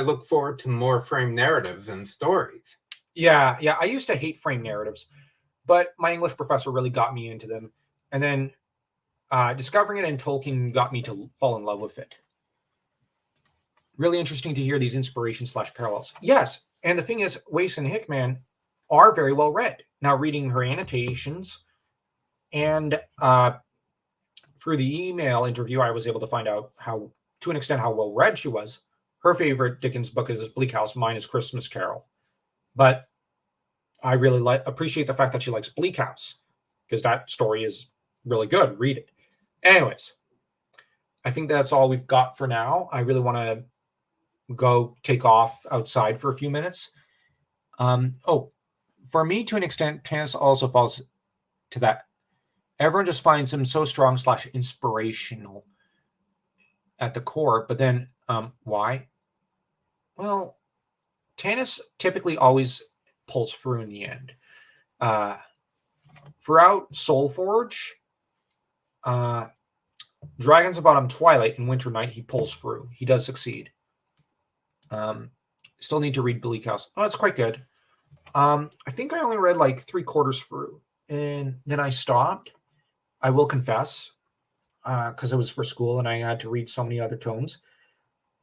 look forward to more frame narratives and stories. Yeah, I used to hate frame narratives, but my English professor really got me into them. And then discovering it in Tolkien got me to fall in love with it. Really interesting to hear these inspiration/parallels. Yes, and the thing is, Wace and Hickman are very well read. Now, reading her annotations and through the email interview, I was able to find out how, to an extent, how well read she was. Her favorite Dickens book is Bleak House. Mine is Christmas Carol. But I really appreciate the fact that she likes Bleak House, because that story is really good. Read it. Anyways, I think that's all we've got for now. I really want to go take off outside for a few minutes. For me, to an extent, Tanis also falls to that. Everyone just finds him so strong / inspirational at the core. But then, why? Well, Tanis typically always pulls through in the end. Throughout Soulforge, Dragons of Autumn, Twilight, and Winter Night, he pulls through. He does succeed. Still need to read Bleak House. Oh, it's quite good. I think I only read like 3/4 through, and then I stopped. I will confess, because it was for school and I had to read so many other tomes.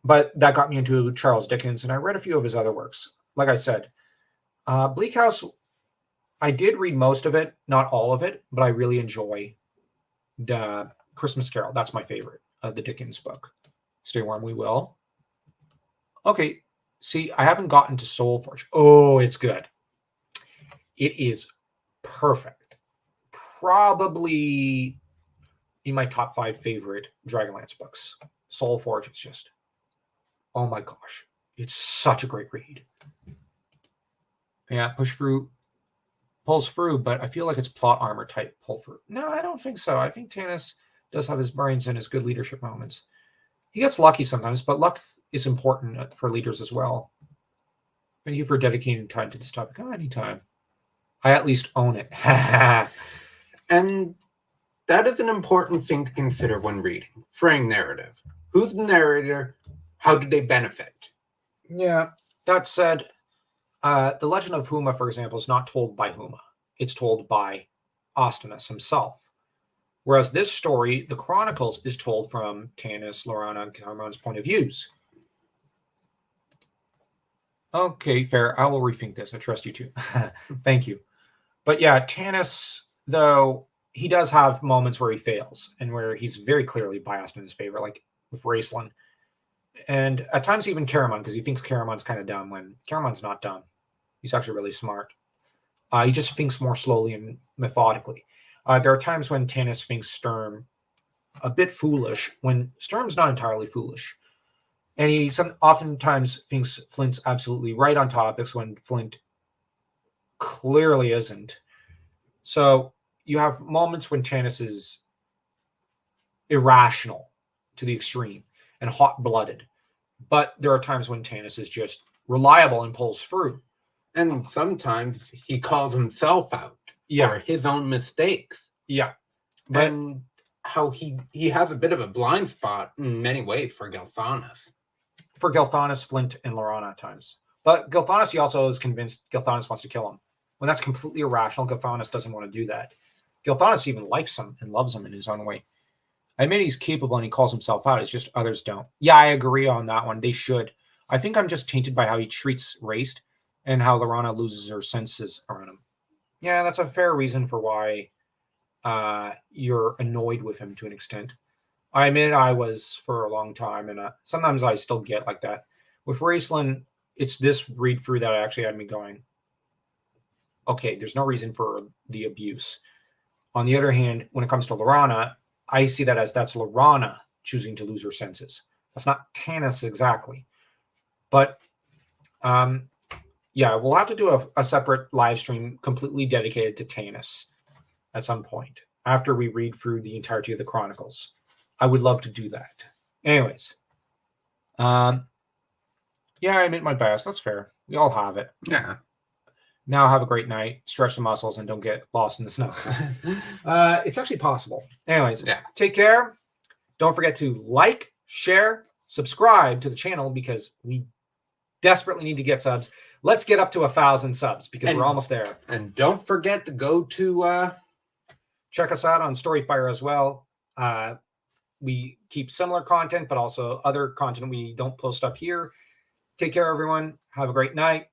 But that got me into Charles Dickens, and I read a few of his other works. Like I said, Bleak House, I did read most of it, not all of it, but I really enjoy the Christmas Carol. That's my favorite of the Dickens book. Stay warm, we will. Okay, see, I haven't gotten to Soulforge. Oh, it's good. It is perfect. Probably in my top 5 favorite Dragonlance books. Soulforge is just, oh my gosh, it's such a great read. Yeah, pulls through, but I feel like it's plot armor type pull through. No, I don't think so. I think Tanis does have his brains and his good leadership moments. He gets lucky sometimes, but luck is important for leaders as well. Thank you for dedicating time to this topic. Oh, anytime. I at least own it. And that is an important thing to consider when reading. Frame narrative. Who's the narrator? How do they benefit? Yeah, that said, The legend of Huma, for example, is not told by Huma. It's told by Ostanus himself. Whereas this story, the Chronicles, is told from Tanis, Laurana, and Cameron's point of views. Okay, fair. I will rethink this. I trust you too. Thank you. But yeah, Tanis, though, he does have moments where he fails and where he's very clearly biased in his favor, like with Raceland. And at times even Caramon, because he thinks Caramon's kind of dumb when Caramon's not dumb. He's actually really smart. He just thinks more slowly and methodically. There are times when Tanis thinks Sturm a bit foolish, when Sturm's not entirely foolish. And he oftentimes thinks Flint's absolutely right on topics when Flint clearly isn't. So you have moments when Tanis is irrational to the extreme and hot-blooded. But there are times when Tanis is just reliable and pulls through. And sometimes he calls himself out for his own mistakes. Yeah. And how he has a bit of a blind spot in many ways for Gelthanis. For Gelthanis, Flint, and Laurana at times. But Gelthanis, he also is convinced Gelthanis wants to kill him. When that's completely irrational, Gelthanis doesn't want to do that. Gelthanis even likes him and loves him in his own way. I admit he's capable and he calls himself out. It's just others don't. Yeah, I agree on that one. They should. I think I'm just tainted by how he treats Raced and how Laurana loses her senses around him. Yeah, that's a fair reason for why you're annoyed with him to an extent. I admit I was for a long time, and sometimes I still get like that. With Raceland, it's this read-through that actually had me going, okay, there's no reason for the abuse. On the other hand, when it comes to Laurana, I see that as that's Laurana choosing to lose her senses. That's not Tanis exactly. But, yeah, we'll have to do a separate live stream completely dedicated to Tanis at some point after we read through the entirety of the Chronicles. I would love to do that. Anyways. Yeah, I admit my best. That's fair. We all have it. Yeah. Now have a great night. Stretch the muscles and don't get lost in the snow. It's actually possible. Anyways, take care. Don't forget to like, share, subscribe to the channel because we desperately need to get subs. Let's get up to 1,000 subs because we're almost there. And don't forget to go to check us out on Storyfire as well. We keep similar content, but also other content we don't post up here. Take care, everyone. Have a great night.